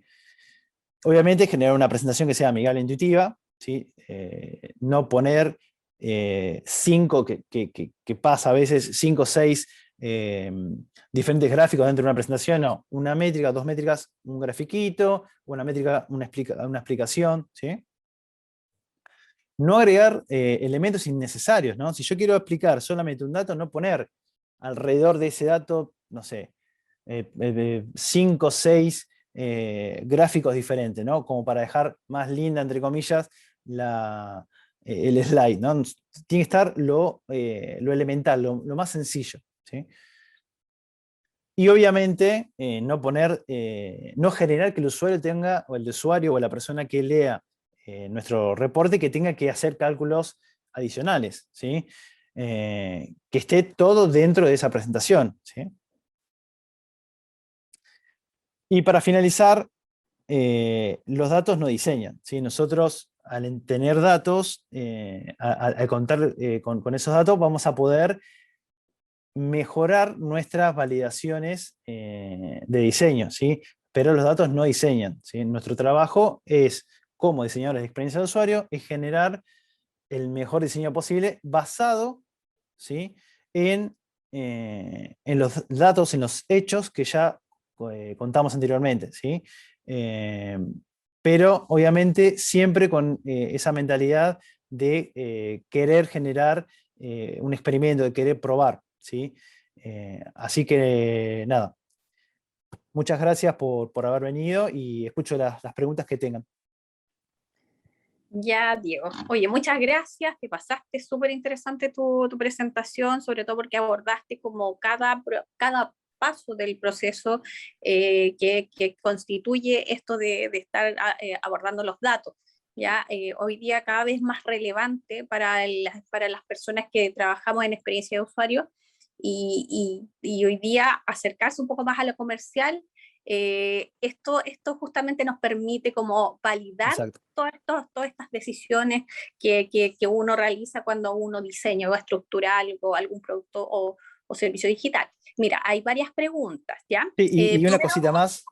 Obviamente generar una presentación que sea amigable e intuitiva, ¿sí? No poner cinco, que pasa a veces, 5 o 6 diferentes gráficos dentro de una presentación, no, una métrica, 2 métricas, un grafiquito, una métrica, una explicación, ¿sí? No agregar elementos innecesarios, ¿no? Si yo quiero explicar solamente un dato, no poner alrededor de ese dato, no sé, 5 o 6 gráficos diferentes, ¿no? Como para dejar más linda, entre comillas, el slide, ¿no? Tiene que estar lo elemental, lo más sencillo, ¿sí? Y obviamente no generar que el usuario tenga, o el usuario o la persona que lea nuestro reporte, que tenga que hacer cálculos adicionales, ¿sí? Que esté todo dentro de esa presentación, ¿sí? Y para finalizar, los datos no diseñan, ¿sí? Nosotros, al tener datos, al contar con esos datos, vamos a poder mejorar nuestras validaciones de diseño, ¿sí? Pero los datos no diseñan, ¿sí? Nuestro trabajo es, como diseñadores de experiencia de usuario, es generar el mejor diseño posible basado, ¿sí? En los datos, en los hechos que ya contamos anteriormente, ¿sí? Eh, pero obviamente siempre con esa mentalidad de querer generar un experimento, de querer probar, ¿sí? Así que nada, muchas gracias por haber venido y escucho las preguntas que tengan. Ya, Diego. Oye, muchas gracias, te pasaste súper interesante tu presentación, sobre todo porque abordaste como cada paso del proceso que constituye esto de estar abordando los datos. Ya, hoy día cada vez más relevante para las personas que trabajamos en experiencia de usuario y hoy día acercarse un poco más a lo comercial. Esto justamente nos permite como validar Exacto. todas estas decisiones que uno realiza cuando uno diseña o estructura algo, algún producto o servicio digital. Mira, hay varias preguntas, ¿ya? Sí, y una Primero, cosita más,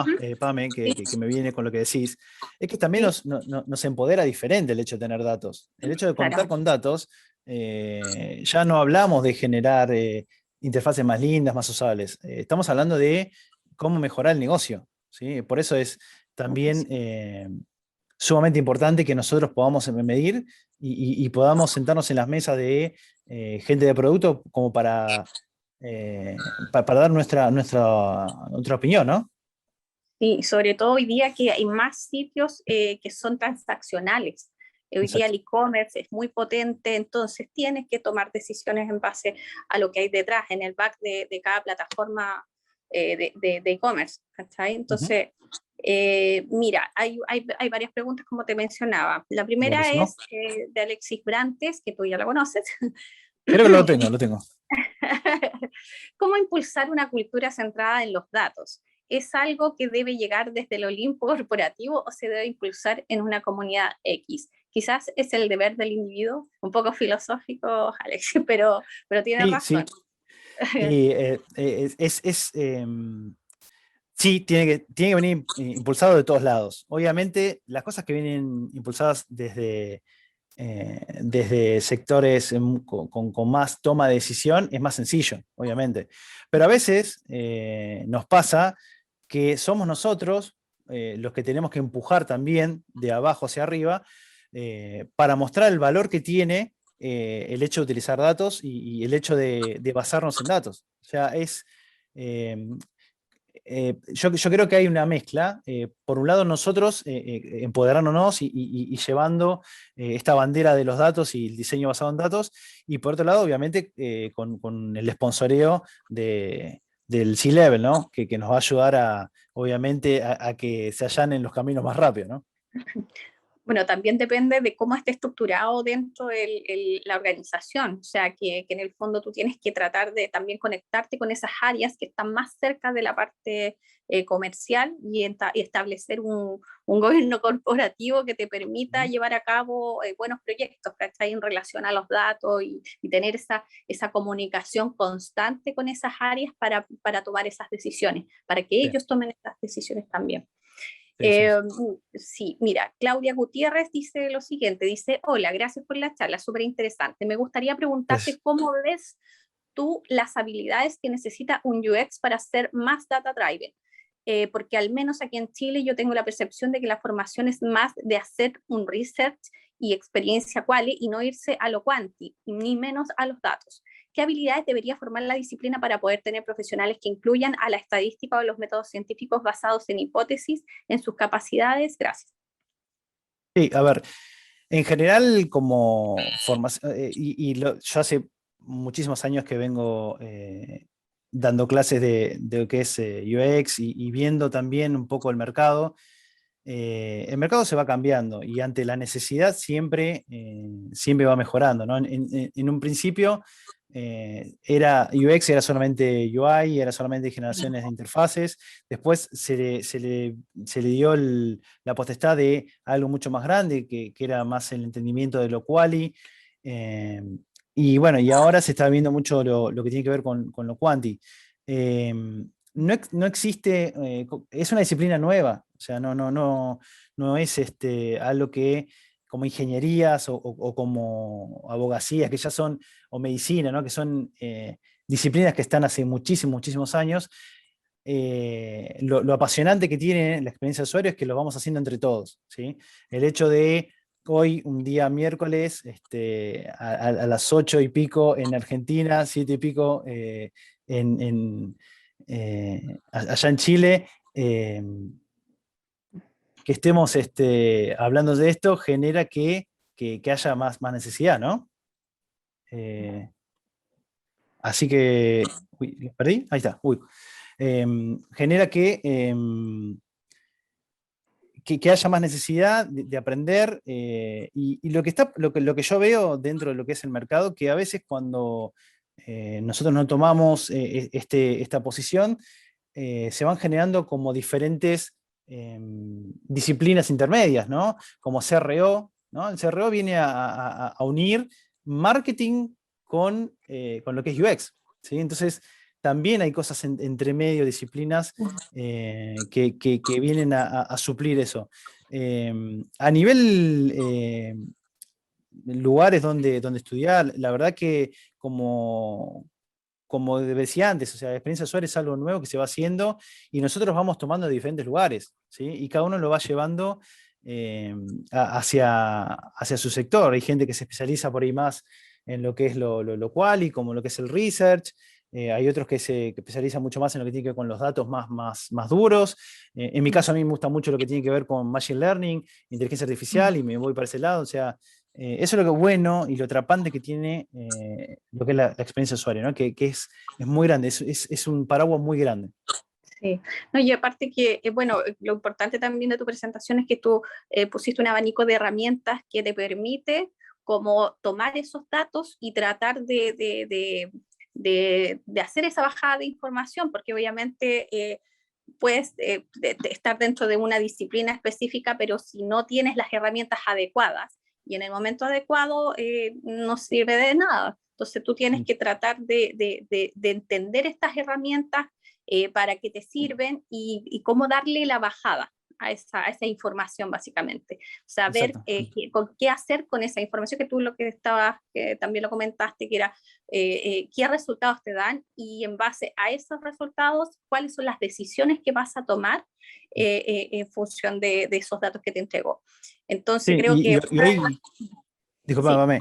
sí, Pame, que me viene con lo que decís, es que también sí, nos empodera diferente el hecho de tener datos. El hecho de contar claro. con datos, ya no hablamos de generar interfaces más lindas, más usables. Estamos hablando de cómo mejorar el negocio, ¿sí? Por eso es también sumamente importante que nosotros podamos medir y podamos sentarnos en las mesas de gente de producto como para dar nuestra opinión, ¿no? Sí, sobre todo hoy día que hay más sitios que son transaccionales. Hoy día Exacto. el e-commerce es muy potente, entonces tienes que tomar decisiones en base a lo que hay detrás, en el back de cada plataforma de e-commerce. ¿Cachai? Ujú. Entonces, mira, hay varias preguntas como te mencionaba. La primera Buenísimo. es de Alexis Brantes, que tú ya la conoces. Creo que lo tengo, lo tengo. ¿Cómo impulsar una cultura centrada en los datos? ¿Es algo que debe llegar desde el Olimpo corporativo o se debe impulsar en una comunidad X? Quizás es el deber del individuo, un poco filosófico, Alex, pero tiene Sí, razón. sí. Y sí, tiene que venir impulsado de todos lados. Obviamente, las cosas que vienen impulsadas desde sectores con más toma de decisión es más sencillo, obviamente. Pero a veces nos pasa que somos nosotros los que tenemos que empujar también de abajo hacia arriba para mostrar el valor que tiene el hecho de utilizar datos y el hecho de basarnos en datos. O sea, eh, yo creo que hay una mezcla. Por un lado, nosotros empoderándonos y llevando esta bandera de los datos y el diseño basado en datos, y por otro lado, obviamente, con el sponsoreo del C-Level, ¿no? Que nos va a ayudar obviamente, a que se allanen los caminos más rápido, ¿no? Bueno, también depende de cómo esté estructurado dentro la organización, o sea, que en el fondo tú tienes que tratar de también conectarte con esas áreas que están más cerca de la parte comercial y establecer un gobierno corporativo que te permita Ujú. llevar a cabo buenos proyectos, ¿cachai? En relación a los datos y tener esa comunicación constante con esas áreas para tomar esas decisiones, para que Sí, ellos tomen esas decisiones también. Sí, sí. Sí, mira, Claudia Gutiérrez dice lo siguiente, dice, hola, gracias por la charla, súper interesante. Me gustaría preguntarte Gracias. cómo ves tú las habilidades que necesita un UX para ser más data driven. Porque al menos aquí en Chile yo tengo la percepción de que la formación es más de hacer un research y experiencia quali y no irse a lo quanti, ni menos a los datos. ¿Qué habilidades debería formar la disciplina para poder tener profesionales que incluyan a la estadística o los métodos científicos basados en hipótesis en sus capacidades? Gracias. Sí, a ver, en general como formación, yo hace muchísimos años que vengo dando clases de lo que es UX y viendo también un poco el mercado se va cambiando y ante la necesidad siempre va mejorando, ¿no? En un principio UX era solamente UI, era solamente generaciones de interfaces, después se le dio la potestad de algo mucho más grande, que era más el entendimiento de lo quali, eh, y bueno, y ahora se está viendo mucho lo que tiene que ver con lo quanti. Eh, no existe, es una disciplina nueva, o sea, no es algo que como ingenierías o como abogacías, que ya son, o medicina, ¿no? Que son disciplinas que están hace muchísimos, muchísimos años. Lo apasionante que tiene la experiencia de usuario es que lo vamos haciendo entre todos, ¿sí? El hecho de hoy, un día miércoles, a las 8 y pico en Argentina, 7 y pico allá en Chile, que estemos hablando de esto genera que haya más necesidad, ¿no? Eh, así que, uy, ¿los perdí? Ahí está, uy. Genera que haya más necesidad de aprender y lo que yo veo dentro de lo que es el mercado, que a veces cuando nosotros no tomamos esta posición, se van generando como diferentes disciplinas intermedias, ¿no? Como CRO, ¿no? El CRO viene a unir marketing con lo que es UX, ¿sí? Entonces, también hay cosas entre medio, disciplinas que vienen a suplir eso. A nivel lugares donde estudiar, la verdad que como decía antes, o sea, la experiencia de usuario es algo nuevo que se va haciendo y nosotros vamos tomando de diferentes lugares, ¿sí? Y cada uno lo va llevando eh, hacia su sector. Hay gente que se especializa por ahí más en lo que es lo quali, como lo que es el research. Hay otros que especializan mucho más en lo que tiene que ver con los datos más duros. En mi caso, a mí me gusta mucho lo que tiene que ver con machine learning, inteligencia artificial, y me voy para ese lado. O sea, eso es lo que bueno y lo atrapante que tiene lo que es la experiencia de usuario, ¿no? Que es muy grande, es un paraguas muy grande. Sí, no, y aparte que, bueno, lo importante también de tu presentación es que tú pusiste un abanico de herramientas que te permite como tomar esos datos y tratar de hacer esa bajada de información, porque obviamente puedes estar dentro de una disciplina específica, pero si no tienes las herramientas adecuadas y en el momento adecuado no sirve de nada. Entonces tú tienes que tratar de entender estas herramientas para qué te sirven y cómo darle la bajada a esa información básicamente. Saber Exacto. qué hacer con esa información que tú lo que estabas, que también lo comentaste, que era qué resultados te dan y en base a esos resultados, cuáles son las decisiones que vas a tomar en función de esos datos que te entregó. Entonces Sí, creo que... y hoy, Sí, disculpame,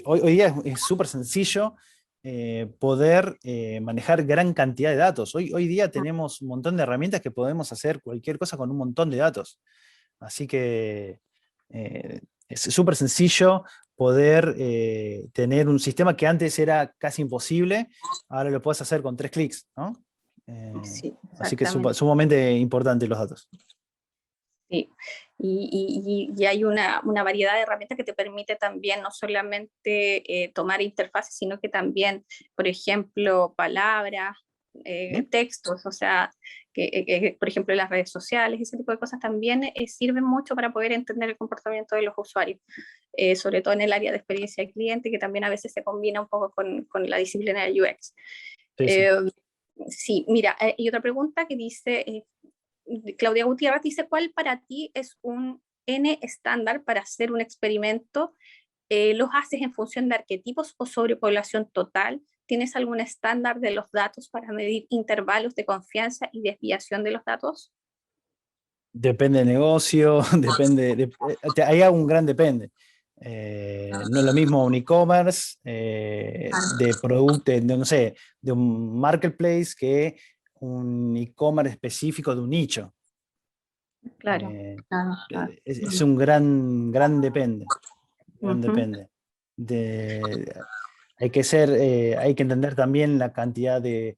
hoy día es súper sencillo poder manejar gran cantidad de datos. Hoy día tenemos un montón de herramientas que podemos hacer cualquier cosa con un montón de datos. Así que es súper sencillo poder tener un sistema que antes era casi imposible, ahora lo puedes hacer con 3 clics, ¿no? sí, Así que es exactamente. sumamente importante los datos. Sí, y hay una variedad de herramientas que te permite también no solamente tomar interfaces, sino que también, por ejemplo, palabras, ¿Mm? textos, o sea, por ejemplo, las redes sociales, ese tipo de cosas también sirven mucho para poder entender el comportamiento de los usuarios, sobre todo en el área de experiencia del cliente, que también a veces se combina un poco con la disciplina de UX. Sí, sí. Eh, sí, mira, y otra pregunta que dice, Claudia Gutiérrez dice, ¿cuál para ti es un N estándar para hacer un experimento? ¿Los haces en función de arquetipos o sobrepoblación total? ¿Tienes algún estándar de los datos para medir intervalos de confianza y desviación de los datos? Depende del negocio, hay un gran depende. No es lo mismo un e-commerce de producto, no sé, de un marketplace que un e-commerce específico de un nicho. Claro, claro, claro. Es un gran depende. Gran Ujú. depende. Hay hay que entender también la cantidad de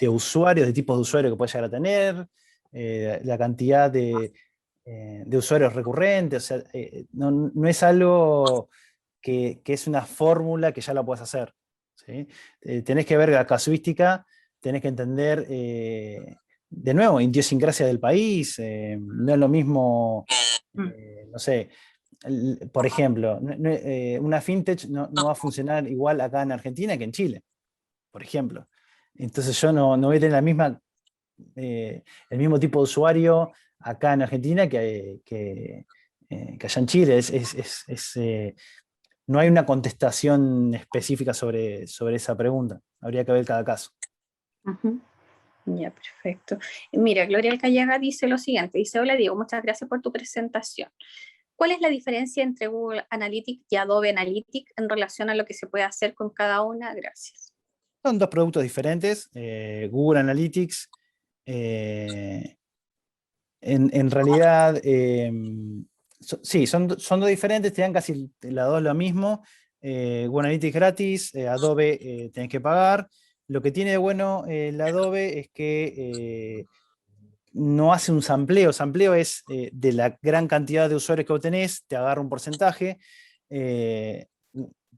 usuarios, de tipos de usuarios que puede llegar a tener, la cantidad de usuarios recurrentes. O sea, no es algo que es una fórmula que ya la puedes hacer. ¿Sí? Tenés que ver la casuística, tenés que entender, de nuevo, idiosincrasia del país. No es lo mismo, Mm. no sé, por ejemplo, una fintech no va a funcionar igual acá en Argentina que en Chile, por ejemplo. Entonces yo no voy a tener el mismo tipo de usuario acá en Argentina que allá en Chile. No hay una contestación específica sobre esa pregunta. Habría que ver cada caso. Ujú. Ya, perfecto. Mira, Gloria Alcayaga dice lo siguiente, dice, hola Diego, muchas gracias por tu presentación. ¿Cuál es la diferencia entre Google Analytics y Adobe Analytics en relación a lo que se puede hacer con cada una? Gracias. Son dos productos diferentes. Google Analytics, en realidad, sí, son dos diferentes, te dan casi las dos lo mismo. Google Analytics gratis, Adobe tenés que pagar. Lo que tiene de bueno el Adobe es que no hace un sampleo. Sampleo es de la gran cantidad de usuarios que vos tenés, te agarra un porcentaje. eh,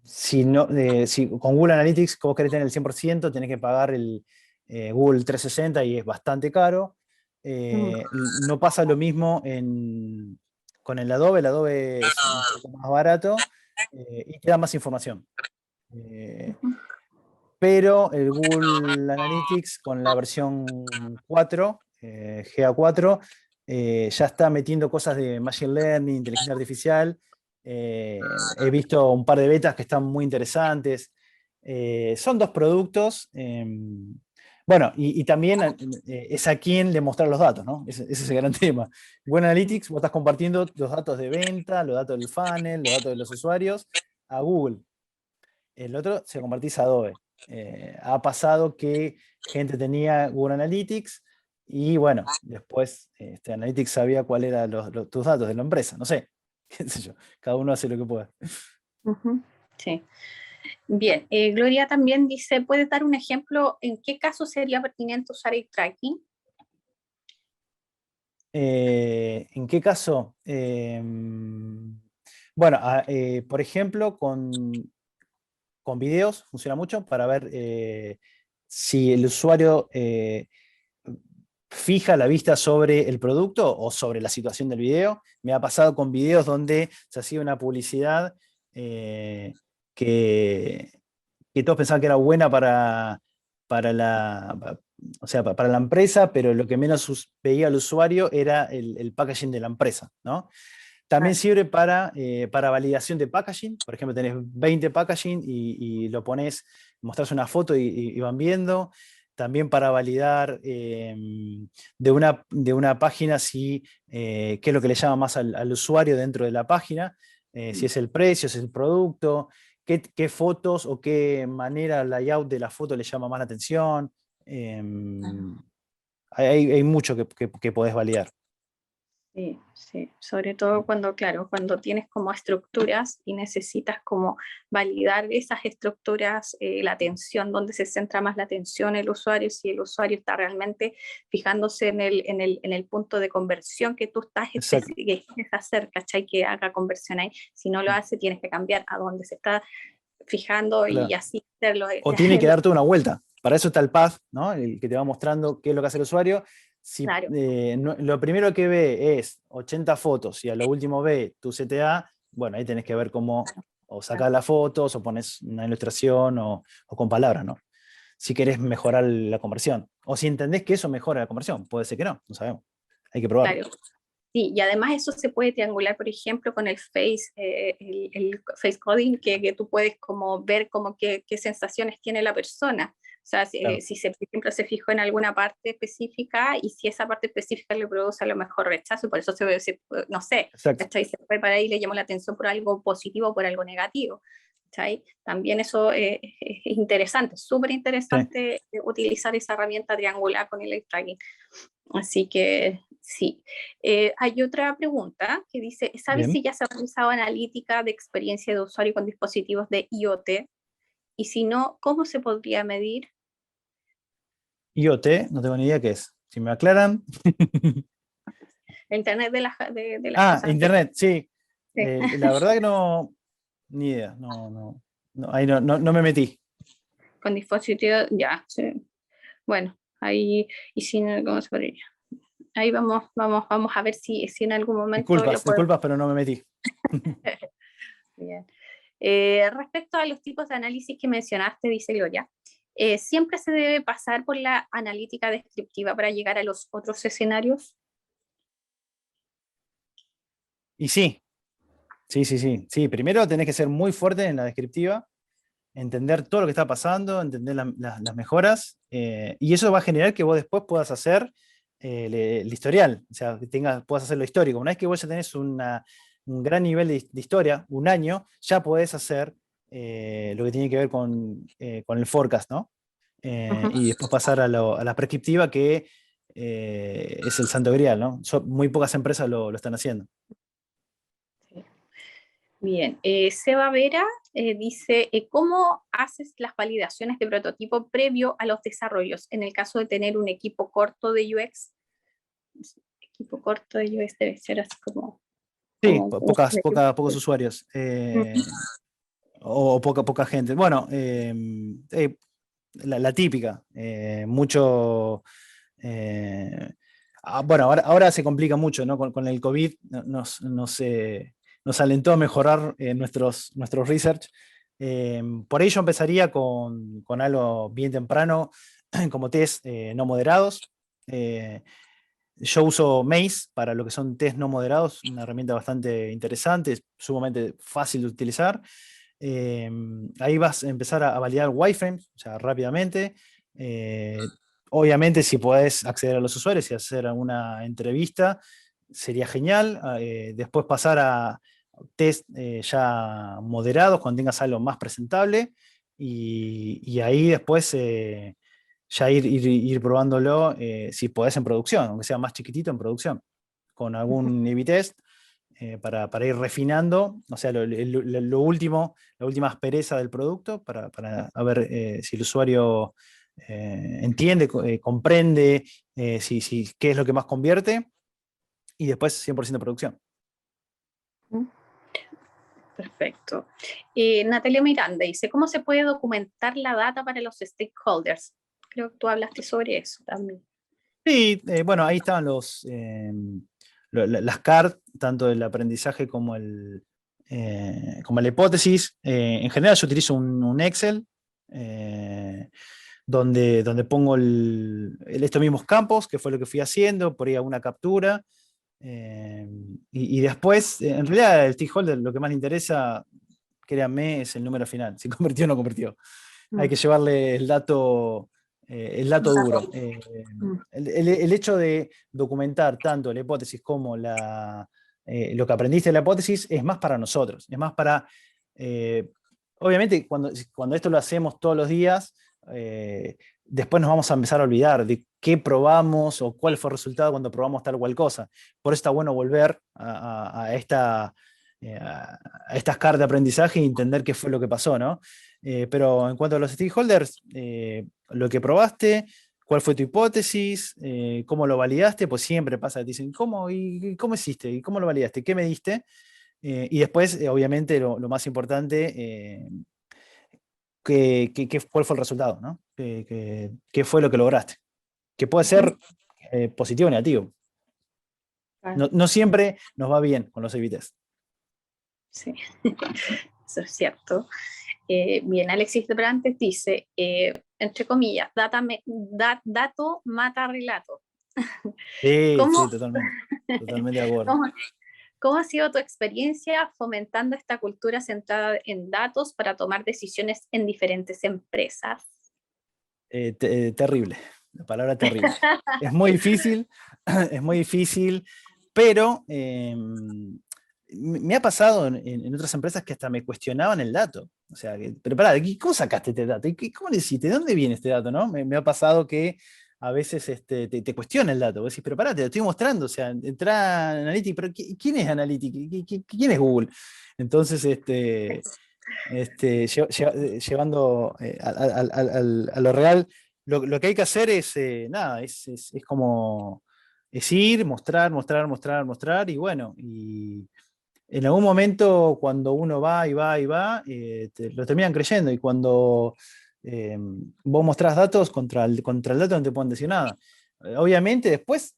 si con Google Analytics que vos querés tener el 100%, tenés que pagar el Google 360 y es bastante caro. Mm. No pasa lo mismo con el Adobe. El Adobe es un poco más barato y te da más información. Eh, Ujú. pero el Google Analytics con la versión 4, GA4, ya está metiendo cosas de Machine Learning, inteligencia artificial. He visto un par de betas que están muy interesantes. Son dos productos. Bueno, y también es a quién le mostrar los datos, ¿no? Ese es el gran tema. Google Analytics, vos estás compartiendo los datos de venta, los datos del funnel, los datos de los usuarios a Google. El otro se compartís a Adobe. Ha pasado que gente tenía Google Analytics y bueno, después Analytics sabía cuáles eran tus datos de la empresa. No sé, qué sé yo, cada uno hace lo que pueda. Ujú. Sí. Bien, Gloria también dice, ¿puedes dar un ejemplo en qué caso sería pertinente usar el tracking? ¿En qué caso? Bueno, por ejemplo, con videos funciona mucho para ver si el usuario fija la vista sobre el producto o sobre la situación del video. Me ha pasado con videos donde se hacía una publicidad que, que todos pensaban que era buena para o sea, para la empresa, pero lo que menos veía el usuario era el packaging de la empresa, ¿no? También Claro. sirve para validación de packaging. Por ejemplo, tenés 20 packaging y lo pones, mostrás una foto y van viendo. También para validar de una página qué es lo que le llama más al usuario dentro de la página, si es el precio, si es el producto, qué fotos o qué manera, layout de la foto le llama más la atención. Hay mucho que podés validar. Sí, sí, sobre todo cuando, claro, cuando tienes como estructuras y necesitas como validar esas estructuras, la atención, donde se centra más la atención el usuario, si el usuario está realmente fijándose en el punto de conversión que tú estás Exacto. que quieres hacer, ¿cachai? Que haga conversión ahí. Si no lo hace, tienes que cambiar a dónde se está fijando y Claro. así hacerlo. O tiene que darte una vuelta. Para eso está el path, ¿no? El que te va mostrando qué es lo que hace el usuario. Si Claro, lo primero que ve es 80 fotos y a lo último ve tu CTA, bueno, ahí tenés que ver cómo o claro. sacás las fotos o pones una ilustración o con palabras, ¿no? si querés mejorar la conversión. O si entendés que eso mejora la conversión. Puede ser que no, no sabemos. Hay que probarlo. Claro. Sí, y además eso se puede triangular, por ejemplo, con el el face coding, que tú puedes como ver como qué sensaciones tiene la persona. O sea, Claro. si se, por ejemplo, se fijó en alguna parte específica y si esa parte específica le produce a lo mejor rechazo, por eso no sé, Exacto. ¿cachai? Se fue para ahí y le llamó la atención por algo positivo o por algo negativo. ¿Cachai? También eso es interesante, súper Sí. interesante utilizar esa herramienta triangular con el eye tracking. Así que sí. Hay otra pregunta que dice, ¿sabes si Bien. ya se ha realizado analítica de experiencia de usuario con dispositivos de IoT? Y si no, ¿cómo se podría medir? IoT, no tengo ni idea qué es. Si me aclaran. El Internet de las Ah, cosas. Internet, sí. Sí. La verdad que no, ni idea. Ahí no me metí. Con dispositivos, ya. Sí. Bueno, ahí, y si no, ¿cómo se podría? Ahí vamos a ver si en algún momento lo Disculpas, podemos. disculpas, pero no me metí. Bien. Respecto a los tipos de análisis que mencionaste, dice Gloria, ¿siempre se debe pasar por la analítica descriptiva para llegar a los otros escenarios? Y sí, sí. Sí, primero tenés que ser muy fuerte en la descriptiva, entender todo lo que está pasando, entender las mejoras, y eso va a generar que vos después puedas hacer el historial, o sea, que puedas hacerlo histórico. Una vez que vos ya tenés un gran nivel de historia, un año, ya podés hacer lo que tiene que ver con el forecast, ¿no? Ujú. Y después pasar a la prescriptiva, que es el santo grial, ¿no? Muy pocas empresas lo están haciendo. Sí. Bien, Seba Vera dice, ¿cómo haces las validaciones de prototipo previo a los desarrollos en el caso de tener un equipo corto de UX? Equipo corto de UX debe ser así Sí, como un equipo. pocos usuarios. O poca gente. Bueno, la típica. Mucho. eh, bueno, ahora se complica mucho, ¿no? Con el COVID nos alentó a mejorar nuestros research. Por ello empezaría con algo bien temprano, como test no moderados. Yo uso Maze para lo que son test no moderados, una herramienta bastante interesante, es sumamente fácil de utilizar. Ahí vas a empezar a validar wireframes, o sea, rápidamente. Obviamente, si podés acceder a los usuarios y hacer alguna entrevista, sería genial. Después pasar a test ya moderados, cuando tengas algo más presentable. Y ahí después ya ir probándolo, si podés en producción, aunque sea más chiquitito en producción, con algún A/B test para ir refinando, o sea, lo último, la última aspereza del producto, para a ver si el usuario entiende, comprende, qué es lo que más convierte, y después 100% producción. Perfecto. Natalia Miranda dice, ¿cómo se puede documentar la data para los stakeholders? Creo que tú hablaste sobre eso también. Sí, bueno, ahí estaban las CART, tanto el aprendizaje como la hipótesis. En general yo utilizo un Excel, donde pongo estos mismos campos, que fue lo que fui haciendo, por ahí alguna captura. Y después, en realidad, el stakeholder lo que más le interesa, créanme, es el número final, si convirtió o no convirtió. Hay Mm. que llevarle el dato duro. Mm. El hecho de documentar tanto la hipótesis como lo que aprendiste de la hipótesis es más para nosotros, es más para... eh, obviamente, cuando esto lo hacemos todos los días, después nos vamos a empezar a olvidar de qué probamos o cuál fue el resultado cuando probamos tal o cual cosa. Por eso está bueno volver a estas cartas de aprendizaje y entender qué fue lo que pasó, ¿no? Pero en cuanto a los stakeholders, lo que probaste, cuál fue tu hipótesis, cómo lo validaste, pues siempre pasa, te dicen, ¿y cómo hiciste? ¿Y cómo lo validaste? ¿Qué me diste? Y después, obviamente, lo más importante, cuál fue el resultado, ¿no? ¿Qué fue lo que lograste? Que puede Ujú. ser positivo o negativo. Claro, No siempre nos va bien con los A/B test. sí, eso es cierto. Bien, Alexis de Brantes dice, entre comillas, dato mata relato. Sí, ¿Cómo, sí, totalmente. Totalmente de acuerdo. cómo, cómo ha sido tu experiencia fomentando esta cultura centrada en datos para tomar decisiones en diferentes empresas? Terrible, la palabra terrible. Es muy difícil, es muy difícil, pero me ha pasado en otras empresas que hasta me cuestionaban el dato. O sea, pero pará, ¿cómo sacaste este dato? ¿Cómo le hiciste? ¿De dónde viene este dato? ¿No? Me ha pasado que a veces te cuestiona el dato. Vos decís, pero pará, te lo estoy mostrando. O sea, entra en Analytics, pero ¿quién es Analytics? ¿Quién es Google? Entonces, llevando a lo real, lo que hay que hacer es, nada, es como, es ir, mostrar, mostrar, mostrar, mostrar, y bueno, y en algún momento cuando uno va y va y va, lo terminan creyendo, y cuando vos mostrás datos contra el dato no te pueden decir nada. Obviamente después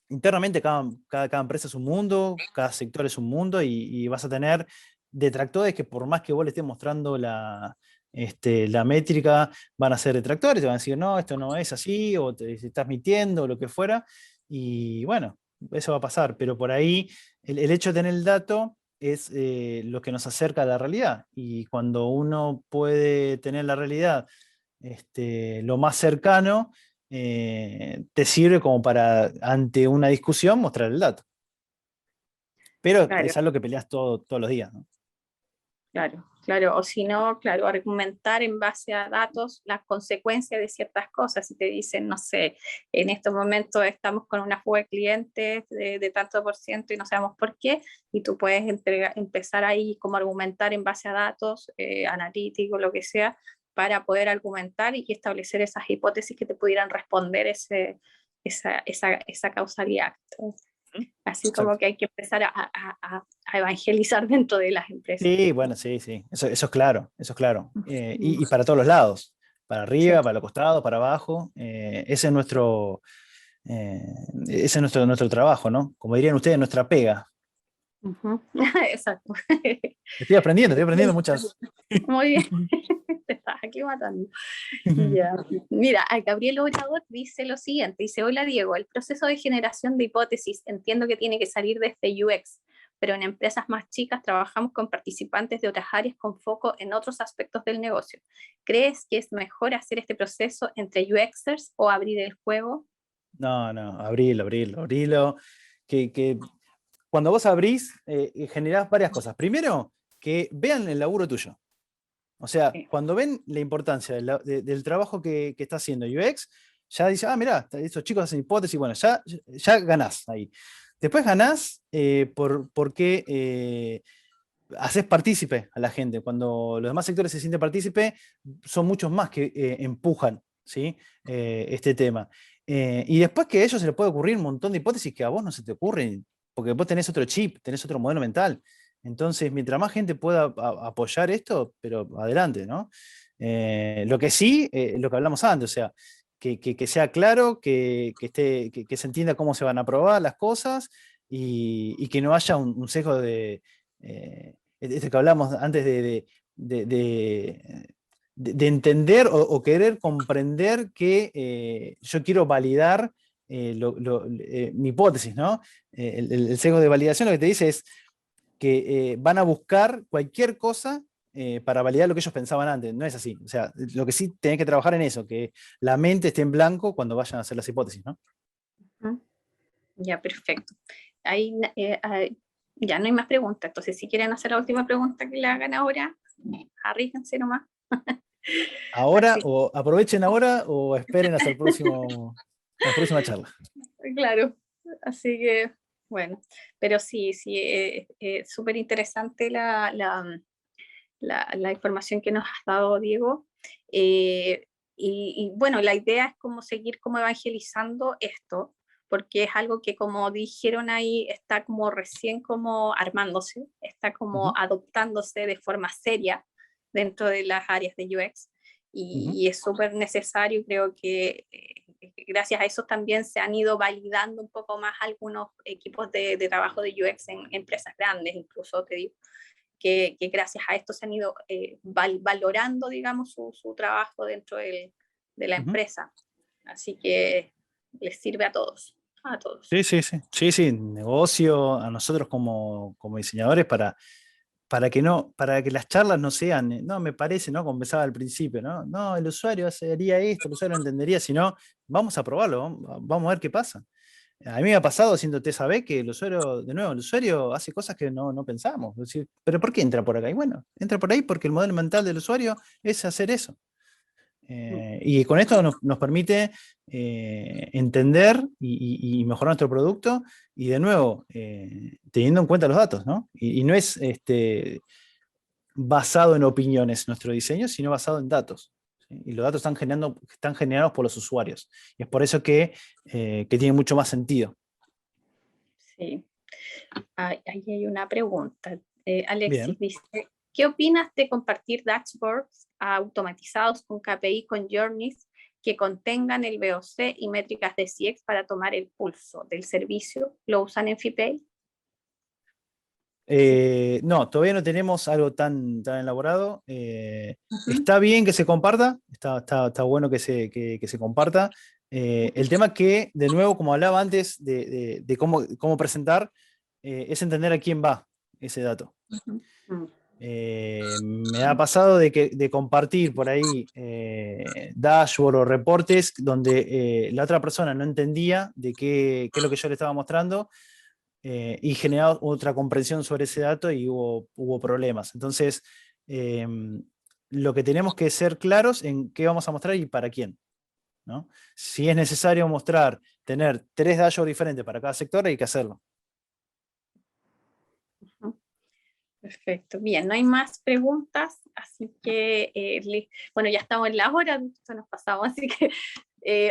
internamente cada empresa es un mundo, cada sector es un mundo y vas a tener detractores que por más que vos le estés mostrando la métrica, van a ser detractores, te van a decir, no, esto no es así, o te estás mintiendo, o lo que fuera, y bueno, eso va a pasar, pero por ahí el hecho de tener el dato es lo que nos acerca a la realidad, y cuando uno puede tener la realidad lo más cercano, te sirve como para, ante una discusión, mostrar el dato. Pero Claro, es algo que peleas todos los días, ¿no? claro, claro. O si no, claro, argumentar en base a datos las consecuencias de ciertas cosas. Si te dicen, no sé, en estos momentos estamos con una fuga de clientes de tanto por ciento y no sabemos por qué, y tú puedes empezar ahí como argumentar en base a datos analíticos, lo que sea, para poder argumentar y establecer esas hipótesis que te pudieran responder esa causalidad. Así como Exacto. que hay que empezar a evangelizar dentro de las empresas. Sí, bueno, sí, sí. Eso es claro, eso es claro. Mm, Y para todos los lados. Para sí. arriba, para los costados, para abajo. Eh, ese es nuestro trabajo, ¿no? Como dirían ustedes, nuestra pega. Ujú. Exacto. Estoy aprendiendo muchas. Muy bien. Te estás aquí matando. Ya. Mira, a Gabriel Obrador dice lo siguiente, dice, hola Diego, el proceso de generación de hipótesis entiendo que tiene que salir desde UX, pero en empresas más chicas trabajamos con participantes de otras áreas con foco en otros aspectos del negocio. ¿Crees que es mejor hacer este proceso entre UXers o abrir el juego? No, no, abrilo. Que cuando vos abrís, generás varias cosas. Primero, que vean el laburo tuyo. O sea, Sí. cuando ven la importancia del trabajo que está haciendo UX, ya dice, ah, mirá, esos chicos hacen hipótesis, bueno, ya ganás ahí. Después ganás porque haces partícipe a la gente. Cuando los demás sectores se sienten partícipe, son muchos más que empujan, ¿sí? Este tema. Y después que a ellos se les puede ocurrir un montón de hipótesis que a vos no se te ocurren, porque vos tenés otro chip, tenés otro modelo mental. Entonces, mientras más gente pueda apoyar esto, pero adelante, ¿no? Lo que sí, lo que hablamos antes, o sea, que sea claro, que se entienda cómo se van a aprobar las cosas y que no haya un sesgo este que hablamos antes de- de- de entender o querer comprender que yo quiero validar mi hipótesis, ¿no? El sesgo de validación lo que te dice es que van a buscar cualquier cosa para validar lo que ellos pensaban antes. No es así. O sea, lo que sí tenés que trabajar en eso, que la mente esté en blanco cuando vayan a hacer las hipótesis, ¿no? Ujú. Ya, perfecto. Ahí, ya no hay más preguntas. Entonces, si quieren hacer la última pregunta que le hagan ahora, arríjense nomás. Ahora, Así, o aprovechen ahora o esperen hasta la próxima charla. claro. Así que, bueno, pero sí, sí, súper interesante la información que nos has dado, Diego. Eh, bueno, la idea es como seguir como evangelizando esto, porque es algo que como dijeron ahí, está como recién como armándose, está como Ujú, adoptándose de forma seria dentro de las áreas de UX ujú. y es súper necesario, creo que gracias a eso también se han ido validando un poco más algunos equipos de trabajo de UX en empresas grandes, incluso te digo. que gracias a esto se han ido valorando, digamos, su trabajo dentro de la empresa. Así que les sirve a todos. A todos. Sí, negocio, a nosotros como diseñadores para que las charlas no sean, no, me parece, ¿no? Como empezaba al principio, ¿no? No, el usuario haría esto, el usuario entendería, sino vamos a probarlo, vamos a ver qué pasa. A mí me ha pasado haciendo test AB que el usuario hace cosas que no pensamos. Es decir, ¿pero por qué entra por acá? Y bueno, entra por ahí porque el modelo mental del usuario es hacer eso. Y con esto nos permite entender y mejorar nuestro producto y de nuevo, teniendo en cuenta los datos, ¿no? Y no es basado en opiniones nuestro diseño, sino basado en datos. ¿Sí? Y los datos están generados por los usuarios. Y es por eso que tiene mucho más sentido. Sí. Ahí hay una pregunta. Bien. Alexis dice, ¿qué opinas de compartir dashboards automatizados con KPI con journeys que contengan el VOC y métricas de CX para tomar el pulso del servicio? ¿Lo usan en FIPay? No, todavía no tenemos algo tan elaborado. Está bien que se comparta, está bueno que se comparta. El tema que, de nuevo, como hablaba antes de cómo presentar, es entender a quién va ese dato. Me ha pasado de compartir por ahí dashboard o reportes donde la otra persona no entendía de qué es lo que yo le estaba mostrando. Y generado otra comprensión sobre ese dato y hubo problemas. Entonces, lo que tenemos que ser claros en qué vamos a mostrar y para quién, ¿no? Si es necesario tener 3 dashboards diferentes para cada sector, hay que hacerlo. Perfecto, bien, no hay más preguntas, así que, bueno, ya estamos en la hora, esto nos pasamos, así que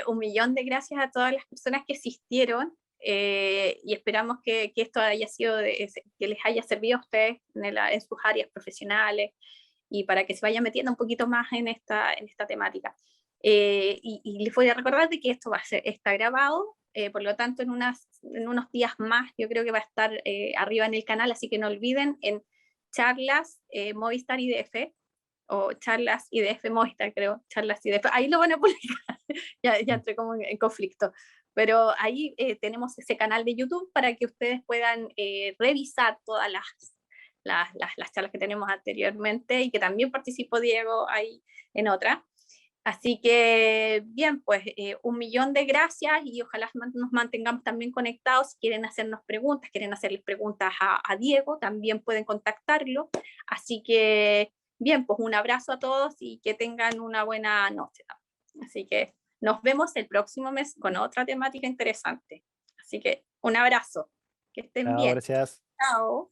1.000.000 de gracias a todas las personas que asistieron. Y esperamos que esto haya sido que les haya servido a ustedes en sus áreas profesionales y para que se vayan metiendo un poquito más en esta temática. Y les voy a recordar de que esto está grabado, por lo tanto en unos días más yo creo que va a estar arriba en el canal, así que no olviden en charlas Movistar IDF o charlas IDF Movistar, creo, charlas IDF, ahí lo van a publicar, ya entré como en conflicto. Pero ahí tenemos ese canal de YouTube para que ustedes puedan revisar todas las charlas que tenemos anteriormente y que también participó Diego ahí en otra. Así que, bien, pues 1.000.000 de gracias y ojalá nos mantengamos también conectados. Si quieren hacernos preguntas, quieren hacerles preguntas a Diego, también pueden contactarlo. Así que, bien, pues un abrazo a todos y que tengan una buena noche. Así que nos vemos el próximo mes con otra temática interesante. Así que un abrazo. Que estén bien. Gracias. Chao.